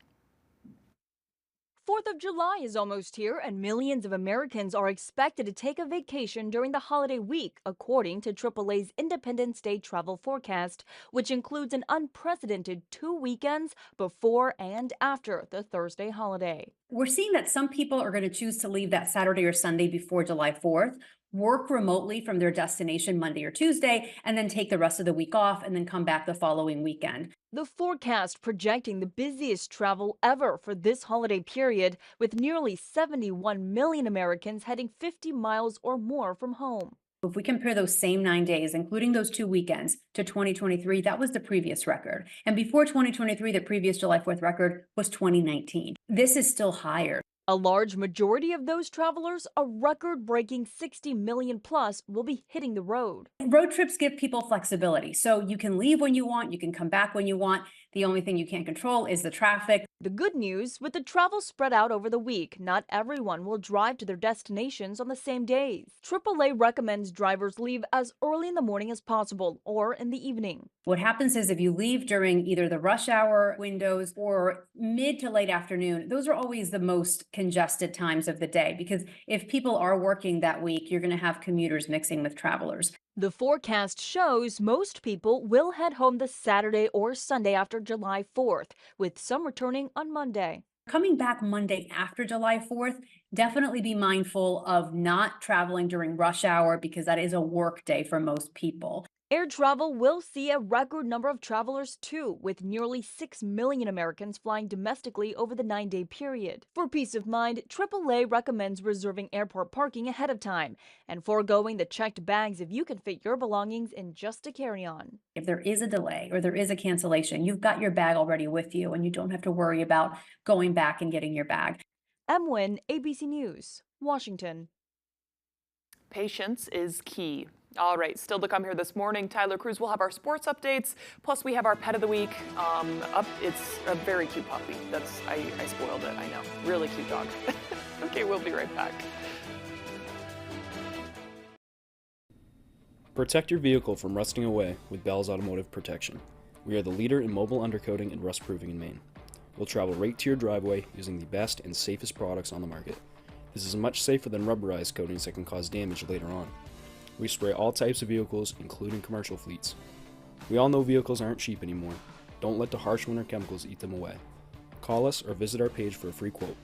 4th of July is almost here, and millions of Americans are expected to take a vacation during the holiday week, according to AAA's Independence Day travel forecast, which includes an unprecedented 2 weekends before and after the Thursday holiday. We're seeing that some people are going to choose to leave that Saturday or Sunday before July 4th, work remotely from their destination Monday or Tuesday, and then take the rest of the week off and then come back the following weekend. The forecast projecting the busiest travel ever for this holiday period, with nearly 71 million Americans heading 50 miles or more from home. If we compare those same 9 days, including those 2 weekends, to 2023, that was the previous record. And before 2023, the previous July 4th record was 2019. This is still higher. A large majority of those travelers, a record-breaking 60 million plus, will be hitting the road. Road trips give people flexibility, so you can leave when you want, you can come back when you want. The only thing you can't control is the traffic. The good news, with the travel spread out over the week, not everyone will drive to their destinations on the same days. AAA recommends drivers leave as early in the morning as possible or in the evening. What happens is if you leave during either the rush hour windows or mid to late afternoon, those are always the most congested times of the day, because if people are working that week, you're going to have commuters mixing with travelers. The forecast shows most people will head home the Saturday or Sunday after July 4th, with some returning on Monday. Coming back Monday after July 4th, definitely be mindful of not traveling during rush hour, because that is a work day for most people. Air travel will see a record number of travelers too, with nearly 6 million Americans flying domestically over the 9-day period. For peace of mind, AAA recommends reserving airport parking ahead of time and foregoing the checked bags if you can fit your belongings in just a carry-on. If there is a delay or there is a cancellation, you've got your bag already with you and you don't have to worry about going back and getting your bag. M. Wynn, ABC News, Washington. Patience is key. All right, still to come here this morning, Tyler Cruz will have our sports updates. Plus, we have our pet of the week. It's a very cute puppy. I spoiled it, I know. Really cute dog. Okay, we'll be right back. Protect your vehicle from rusting away with Bell's Automotive Protection. We are the leader in mobile undercoating and rust proofing in Maine. We'll travel right to your driveway using the best and safest products on the market. This is much safer than rubberized coatings that can cause damage later on. We spray all types of vehicles, including commercial fleets. We all know vehicles aren't cheap anymore. Don't let the harsh winter chemicals eat them away. Call us or visit our page for a free quote.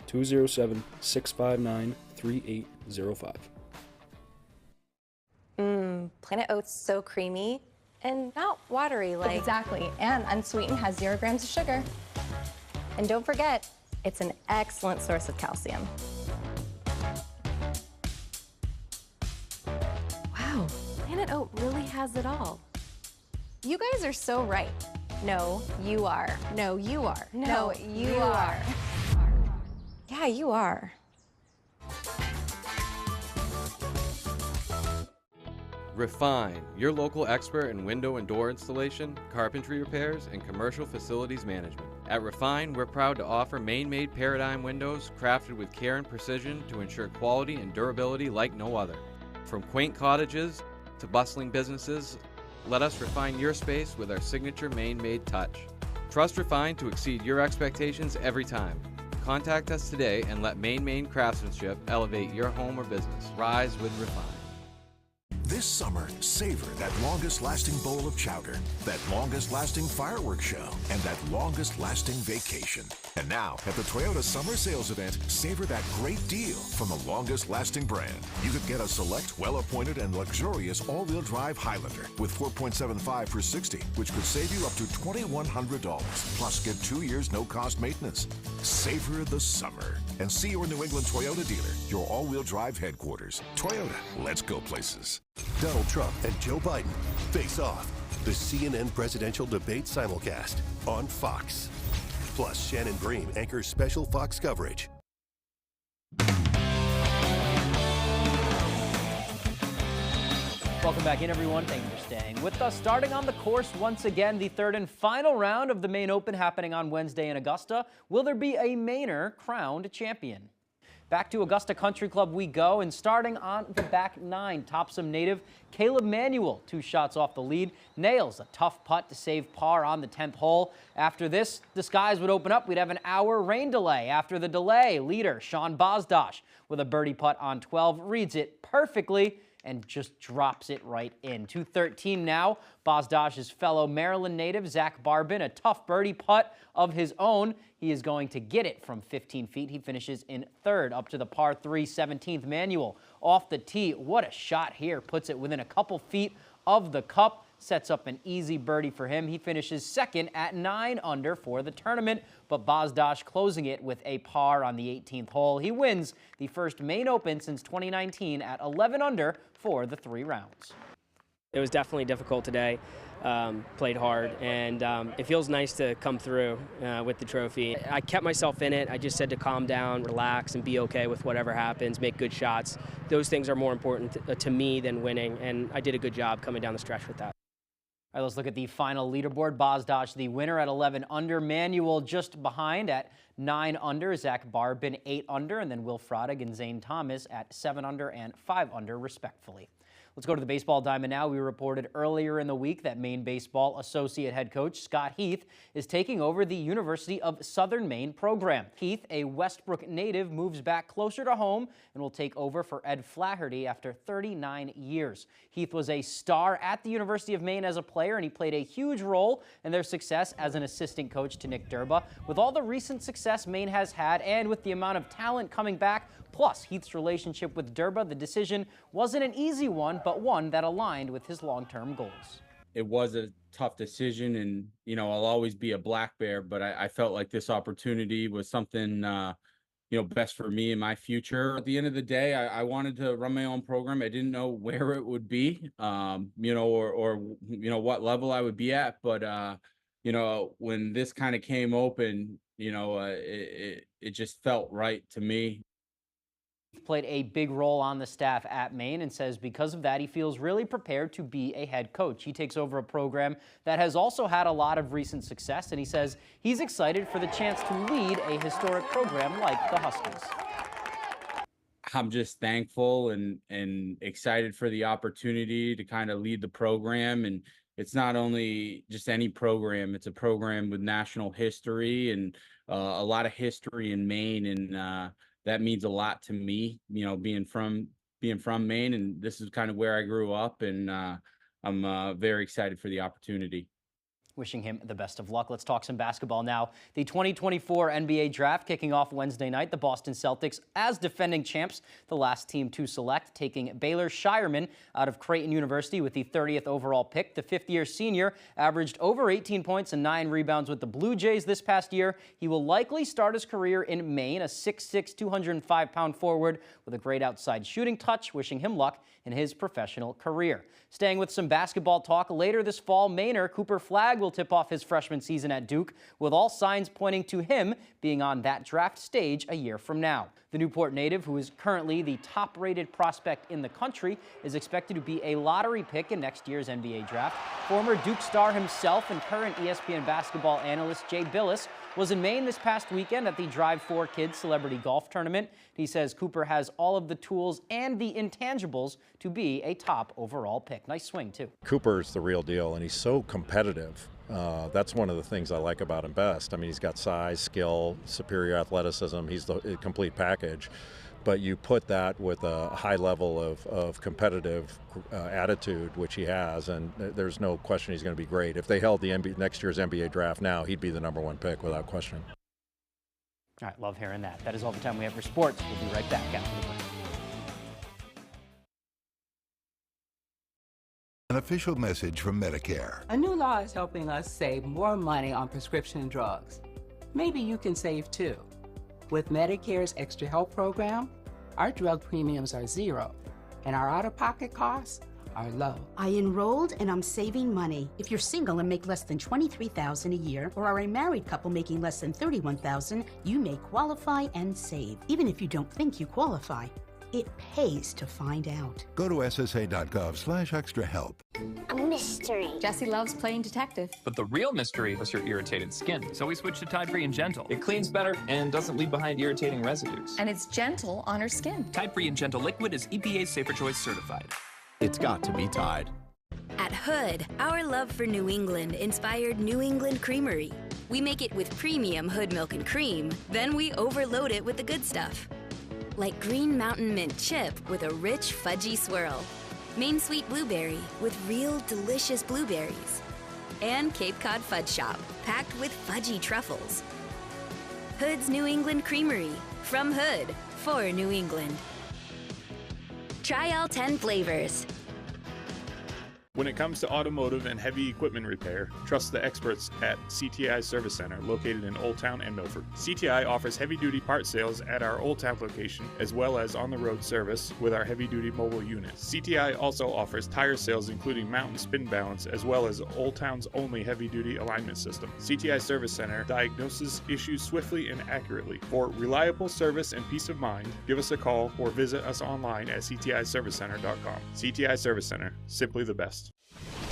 207-659-3805. Planet Oats so creamy and not watery like... Exactly, and unsweetened, has 0 grams of sugar. And don't forget, it's an excellent source of calcium. Wow, Planet Oat really has it all. You guys are so right. No, you are. No, you are. No, you are. Yeah, you are. Refine, your local expert in window and door installation, carpentry repairs, and commercial facilities management. At Refine, we're proud to offer Maine-made Paradigm windows crafted with care and precision to ensure quality and durability like no other. From quaint cottages to bustling businesses, let us refine your space with our signature Maine-made touch. Trust Refine to exceed your expectations every time. Contact us today and let Maine craftsmanship elevate your home or business. Rise with Refine. This summer, savor that longest-lasting bowl of chowder, that longest-lasting fireworks show, and that longest-lasting vacation. And now, at the Toyota Summer Sales Event, savor that great deal from the longest-lasting brand. You could get a select, well-appointed, and luxurious all-wheel drive Highlander with 4.75 for $60, which could save you up to $2,100. Plus, get 2 years no-cost maintenance. Savor the summer and see your New England Toyota dealer, your all-wheel drive headquarters. Toyota, let's go places. Donald Trump and Joe Biden face off. The CNN presidential debate simulcast on Fox. Plus, Shannon Bream anchors special Fox coverage. Welcome back in, everyone. Thank you for staying with us. Starting on the course once again, the third and final round of the Maine Open happening on Wednesday in Augusta. Will there be a Mainer crowned champion? Back to Augusta Country Club we go, and starting on the back nine, Topsom native Caleb Manuel, 2 shots off the lead, nails a tough putt to save par on the 10th hole. After this, the skies would open up. We'd have an hour rain delay. After the delay, leader Sean Bosdosh with a birdie putt on 12, reads it perfectly and just drops it right in. 213 now. Bosdosh's fellow Maryland native, Zach Barbin, a tough birdie putt of his own. He is going to get it from 15 feet. He finishes in third up to the par 3 17th. Manuel off the tee. What a shot here. Puts it within a couple feet of the cup. Sets up an easy birdie for him. He finishes second at 9 under for the tournament, but Bosdosh closing it with a par on the 18th hole. He wins the first Maine Open since 2019 at 11 under for the 3 rounds. It was definitely difficult today. Played hard, and it feels nice to come through with the trophy. I kept myself in it. I just said to calm down, relax, and be okay with whatever happens, make good shots. Those things are more important to me than winning, and I did a good job coming down the stretch with that. All right, let's look at the final leaderboard. Bosdosh, the winner at 11 under. Manuel just behind at 9 under. Zach Barbin 8 under, and then Will Frodig and Zane Thomas at 7 under and 5 under, respectfully. Let's go to the baseball diamond now. We reported earlier in the week that Maine Baseball Associate Head Coach Scott Heath is taking over the University of Southern Maine program. Heath, a Westbrook native, moves back closer to home and will take over for Ed Flaherty after 39 years. Heath was a star at the University of Maine as a player, and he played a huge role in their success as an assistant coach to Nick Durba. With all the recent success Maine has had and with the amount of talent coming back, plus Heath's relationship with Durba, the decision wasn't an easy one, but one that aligned with his long-term goals. It was a tough decision, and, I'll always be a black bear, but I felt like this opportunity was something, best for me and my future. At the end of the day, I wanted to run my own program. I didn't know where it would be, or what level I would be at. But, when this kind of came open, it just felt right to me. Played a big role on the staff at Maine and says because of that, he feels really prepared to be a head coach. He takes over a program that has also had a lot of recent success, and he says he's excited for the chance to lead a historic program like the Huskies. I'm just thankful and excited for the opportunity to kind of lead the program. And it's not only just any program, it's a program with national history and a lot of history in Maine. And that means a lot to me, being from Maine, and this is kind of where I grew up, and I'm very excited for the opportunity. Wishing him the best of luck. Let's talk some basketball now. The 2024 NBA draft kicking off Wednesday night. The Boston Celtics, as defending champs, the last team to select, taking Baylor Shireman out of Creighton University with the 30th overall pick. The fifth-year senior averaged over 18 points and 9 rebounds with the Blue Jays this past year. He will likely start his career in Maine, a 6'6", 205-pound forward with a great outside shooting touch. Wishing him luck in his professional career. Staying with some basketball talk, later this fall, Mainer Cooper Flagg will tip off his freshman season at Duke, with all signs pointing to him being on that draft stage a year from now. The Newport native, who is currently the top-rated prospect in the country, is expected to be a lottery pick in next year's NBA draft. Former Duke star himself and current ESPN basketball analyst Jay Billis was in Maine this past weekend at the Drive 4 Kids Celebrity Golf Tournament. He says Cooper has all of the tools and the intangibles to be a top overall pick. Nice swing, too. Cooper's the real deal, and he's so competitive. That's one of the things I like about him best. I mean, he's got size, skill, superior athleticism. He's the complete package. But you put that with a high level of competitive attitude, which he has, and there's no question he's going to be great. If they held the next year's NBA draft now, he'd be the #1 pick without question. All right, love hearing that. That is all the time we have for sports. We'll be right back after the break. An official message from Medicare. A new law is helping us save more money on prescription drugs. Maybe you can save too. With Medicare's Extra Help program, our drug premiums are zero, and our out-of-pocket costs are low. I enrolled and I'm saving money. If you're single and make less than $23,000 a year, or are a married couple making less than $31,000, you may qualify and save, even if you don't think you qualify. It pays to find out. Go to ssa.gov/extrahelp. A mystery. Jesse loves playing detective. But the real mystery was your irritated skin. So we switched to Tide Free and Gentle. It cleans better and doesn't leave behind irritating residues. And it's gentle on her skin. Tide Free and Gentle Liquid is EPA Safer Choice certified. It's got to be Tide. At Hood, our love for New England inspired New England Creamery. We make it with premium Hood milk and cream, then we overload it with the good stuff. Like Green Mountain Mint Chip with a rich, fudgy swirl. Maine Sweet Blueberry with real, delicious blueberries. And Cape Cod Fudge Shop, packed with fudgy truffles. Hood's New England Creamery. From Hood, for New England. Try all 10 flavors. When it comes to automotive and heavy equipment repair, trust the experts at CTI Service Center, located in Old Town and Milford. CTI offers heavy-duty part sales at our Old Town location, as well as on-the-road service with our heavy-duty mobile units. CTI also offers tire sales, including mount and spin balance, as well as Old Town's only heavy-duty alignment system. CTI Service Center diagnoses issues swiftly and accurately. For reliable service and peace of mind, give us a call or visit us online at ctiservicecenter.com. CTI Service Center, simply the best.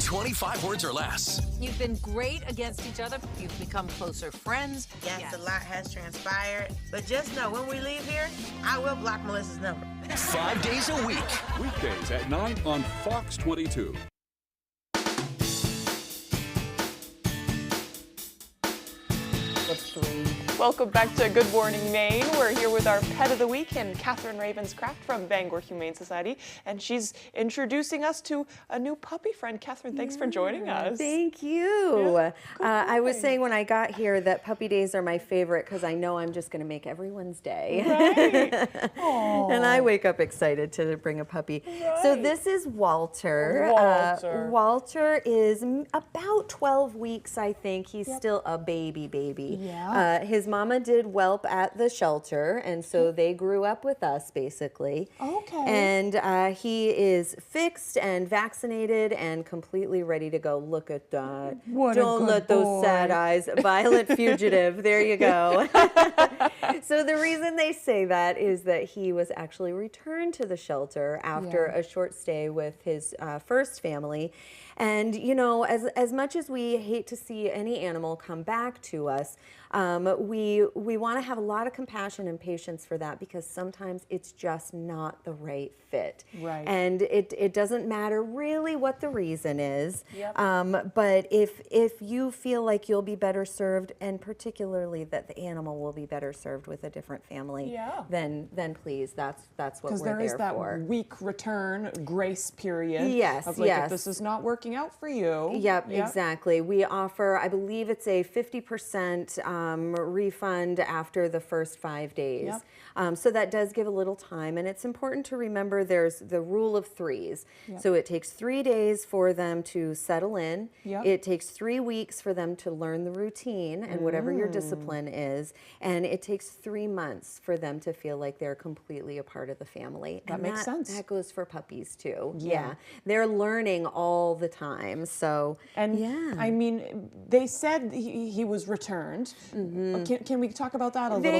25 words or less. You've been great against each other. You've become closer friends. Yes, a lot has transpired. But just know, when we leave here, I will block Melissa's number. 5 days a week. Weekdays at 9 on Fox 22. Welcome back to Good Morning Maine. We're here with our pet of the week and Catherine Ravenscraft from Bangor Humane Society, and she's introducing us to a new puppy friend. Catherine, thanks for joining us. Thank you. Yeah, I was saying when I got here that puppy days are my favorite because I know I'm just going to make everyone's day. Right. And I wake up excited to bring a puppy. Right. So this is Walter. Walter is about 12 weeks, I think. He's still a baby. Yeah. His mama did whelp at the shelter, and so they grew up with us, basically. Okay. And he is fixed and vaccinated and completely ready to go. Look at that. What a Don't good let those sad boy. eyes. Violet Fugitive. There you go. So the reason they say that is that he was actually returned to the shelter after a short stay with his first family. And, you know, as much as we hate to see any animal come back to us, we want to have a lot of compassion and patience for that, because sometimes it's just not the right fit. Right. And it doesn't matter really what the reason is. Yep. But if you feel like you'll be better served, and particularly that the animal will be better served with a different family, then please, that's what we're there for. Because there is that week return grace period. Yes, of like, if this is not working out for you. Yep, exactly. We offer, I believe it's a 50% refund after the first 5 days. Yep. So that does give a little time, and it's important to remember there's the rule of threes. Yep. So it takes 3 days for them to settle in. Yep. It takes 3 weeks for them to learn the routine and whatever your discipline is, and it takes 3 months for them to feel like they're completely a part of the family. That and makes sense. That goes for puppies too. Yeah. They're learning all the time. So, and yeah. I mean, they said he was returned. Can we talk about that a little bit?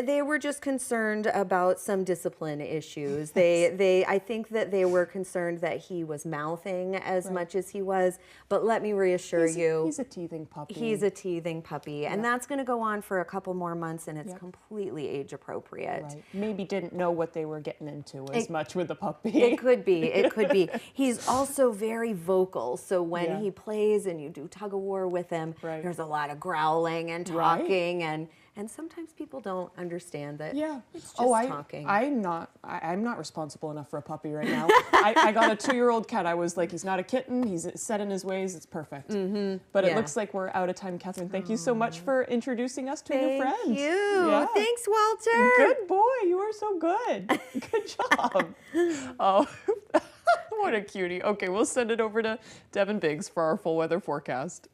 They were just concerned about some discipline issues. I think that they were concerned that he was mouthing as much as he was. But let me reassure you, he's a teething puppy. He's a teething puppy, and that's going to go on for a couple more months, and it's completely age appropriate. Right. Maybe didn't know what they were getting into as much with the puppy. It could be. It could be. He's also very vocal, so when he plays and you do tug of war with him, there's a lot of growling and talking, and sometimes people don't understand that. Yeah, it's just talking. I'm not responsible enough for a puppy right now. I got a 2-year-old cat. I was like, he's not a kitten. He's set in his ways. It's perfect. But it looks like we're out of time, Catherine. Thank you so much for introducing us to a new friend. Thank you. Yeah. Thanks, Walter. Good boy. You are so good. Good job. Oh, what a cutie. Okay, we'll send it over to Devin Biggs for our full weather forecast.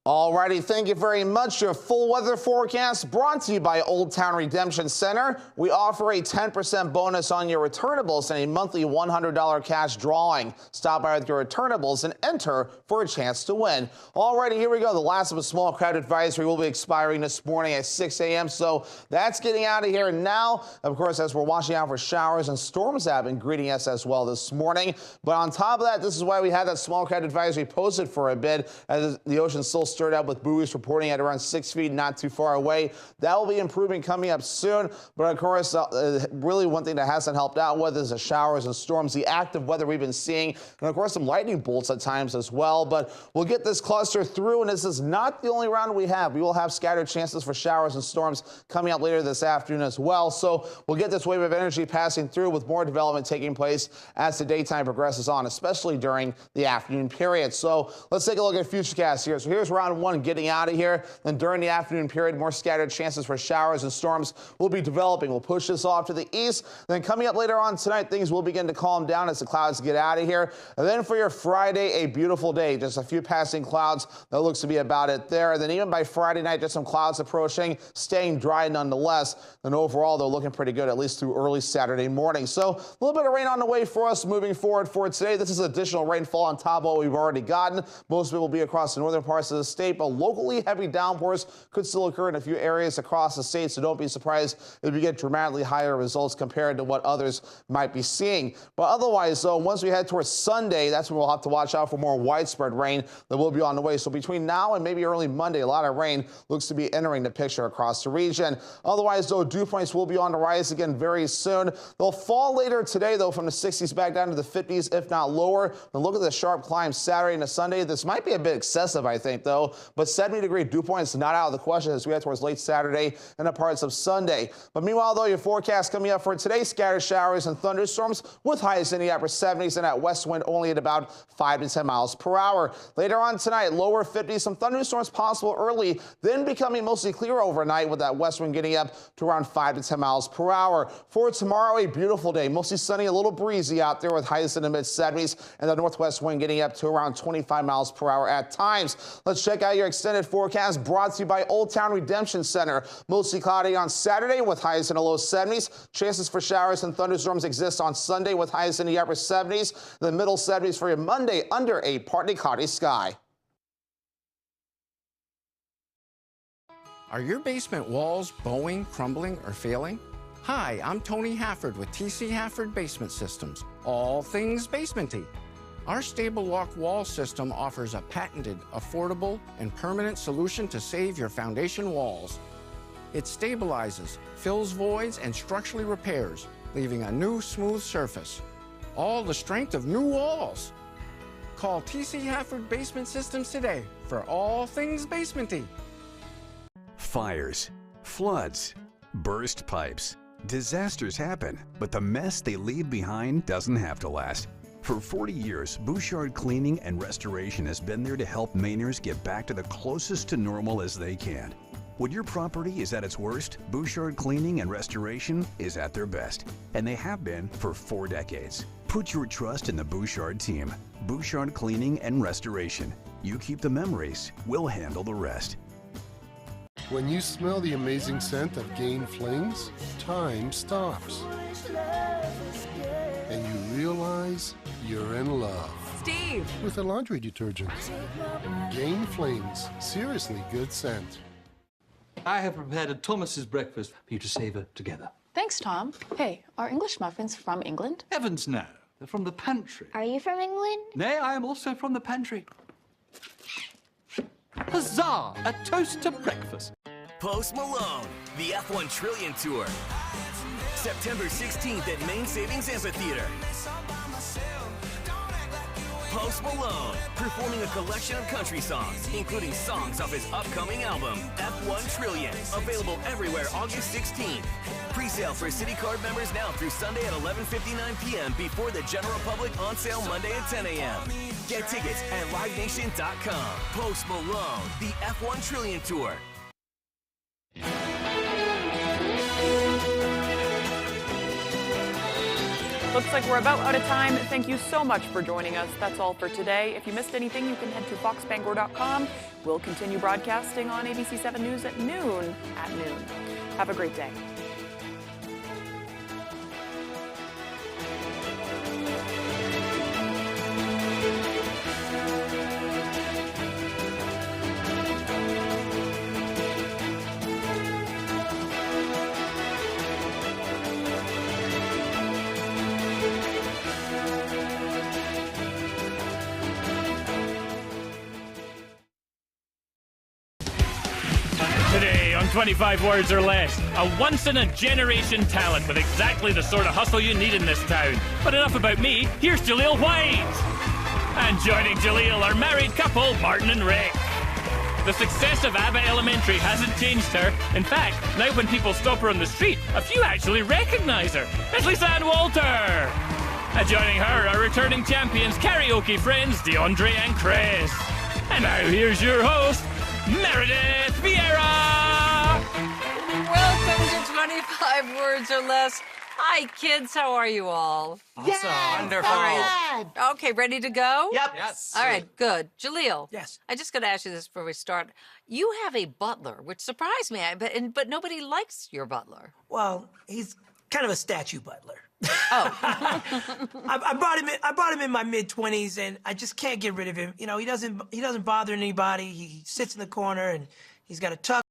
Alrighty, thank you very much. Your full weather forecast brought to you by Old Town Redemption Center. We offer a 10% bonus on your returnables and a monthly $100 cash drawing. Stop by with your returnables and enter for a chance to win. Alrighty, here we go. The last of a small crowd advisory will be expiring this morning at 6 a.m. So that's getting out of here now. Of course, as we're watching out for showers and storms that have been greeting us as well this morning. But on top of that, this is why we had that small crowd advisory posted for a bit as the ocean still stirred up with buoys reporting at around 6 feet, not too far away. That will be improving coming up soon. But of course, really one thing that hasn't helped out with is the showers and storms, the active weather we've been seeing, and of course some lightning bolts at times as well. But we'll get this cluster through, and this is not the only round we have. We will have scattered chances for showers and storms coming up later this afternoon as well. So we'll get this wave of energy passing through with more development taking place as the daytime progresses on, especially during the afternoon period. So let's take a look at futurecast here. So here's round one getting out of here. Then during the afternoon period, more scattered chances for showers and storms will be developing. We'll push this off to the east. Then coming up later on tonight, things will begin to calm down as the clouds get out of here. And then for your Friday, a beautiful day. Just a few passing clouds. That looks to be about it there. And then even by Friday night, just some clouds approaching, staying dry nonetheless. And overall, they're looking pretty good, at least through early Saturday morning. So a little bit of rain on the way for us moving forward for today. This is additional rainfall on top of what we've already gotten. Most of it will be across the northern parts of the state, but locally heavy downpours could still occur in a few areas across the state, so don't be surprised if we get dramatically higher results compared to what others might be seeing. But otherwise, though, once we head towards Sunday, that's when we'll have to watch out for more widespread rain that will be on the way. So between now and maybe early Monday, a lot of rain looks to be entering the picture across the region. Otherwise, though, dew points will be on the rise again very soon. They'll fall later today, though, from the 60s back down to the 50s, if not lower. And look at the sharp climb Saturday into Sunday. This might be a bit excessive, I think, though, but 70-degree dew points not out of the question as we head towards late Saturday and the parts of Sunday. But meanwhile, though, your forecast coming up for today, scattered showers and thunderstorms with highs in the upper 70s and that west wind only at about 5 to 10 miles per hour. Later on tonight, lower 50s, some thunderstorms possible early, then becoming mostly clear overnight with that west wind getting up to around 5 to 10 miles per hour. For tomorrow, a beautiful day, mostly sunny, a little breezy out there with highs in the mid 70s and the northwest wind getting up to around 25 miles per hour at times. Let's check out your extended forecast brought to you by Old Town Redemption Center. Mostly cloudy on Saturday with highs in the low 70s. Chances for showers and thunderstorms exist on Sunday with highs in the upper 70s. The middle 70s for your Monday under a partly cloudy sky. Are your basement walls bowing, crumbling, or failing? Hi, I'm Tony Hafford with TC Hafford Basement Systems. All things basementy. Our Stable Lock wall system offers a patented, affordable, and permanent solution to save your foundation walls. It stabilizes, fills voids, and structurally repairs, leaving a new, smooth surface. All the strength of new walls. Call TC Hafford Basement Systems today for all things basementy. Fires, floods, burst pipes. Disasters happen, but the mess they leave behind doesn't have to last. For 40 years, Bouchard Cleaning and Restoration has been there to help Mainers get back to the closest to normal as they can. When your property is at its worst, Bouchard Cleaning and Restoration is at their best, and they have been for 4 decades. Put your trust in the Bouchard team. Bouchard Cleaning and Restoration. You keep the memories, we'll handle the rest. When you smell the amazing scent of Gain Flings, time stops. and you realize you're in love. Steve! With a laundry detergent. Gain Flames. Seriously good scent. I have prepared a Thomas's breakfast for you to savor together. Thanks, Tom. Hey, are English muffins from England? Heavens no. They're from the pantry. Are you from England? Nay, I am also from the pantry. Huzzah! A toast to breakfast. Post Malone, the F1 Trillion Tour. September 16th at Main Savings Amphitheater. Post Malone, performing a collection of country songs, including songs off his upcoming album, F1 Trillion. Available everywhere August 16th. Pre-sale for City Card members now through Sunday at 11:59 p.m. before the general public on sale Monday at 10 a.m. Get tickets at livenation.com. Post Malone, the F1 Trillion Tour. Looks like we're about out of time. Thank you so much for joining us. That's all for today. If you missed anything, you can head to foxbangor.com. We'll continue broadcasting on ABC 7 News at noon. Have a great day. Today on 25 Words or Less, a once-in-a-generation talent with exactly the sort of hustle you need in this town. But enough about me, here's Jaleel White! And joining Jaleel are married couple Martin and Rick. The success of ABBA Elementary hasn't changed her. In fact, now when people stop her on the street, a few actually recognise her. It's Lisanne Walter! And joining her are returning champions karaoke friends DeAndre and Chris. And now here's your host, Meredith Vieira! Welcome to 25 Words or Less. Hi, kids. How are you all? Awesome. Wonderful. All right. Okay, ready to go? Yep. Yes. All right, good. Jaleel. Yes. I just got to ask you this before we start. You have a butler, which surprised me, but nobody likes your butler. Well, he's kind of a statue butler. Oh. I brought him in my mid-20s, and I just can't get rid of him. You know, he doesn't bother anybody. He sits in the corner, and he's got a tuck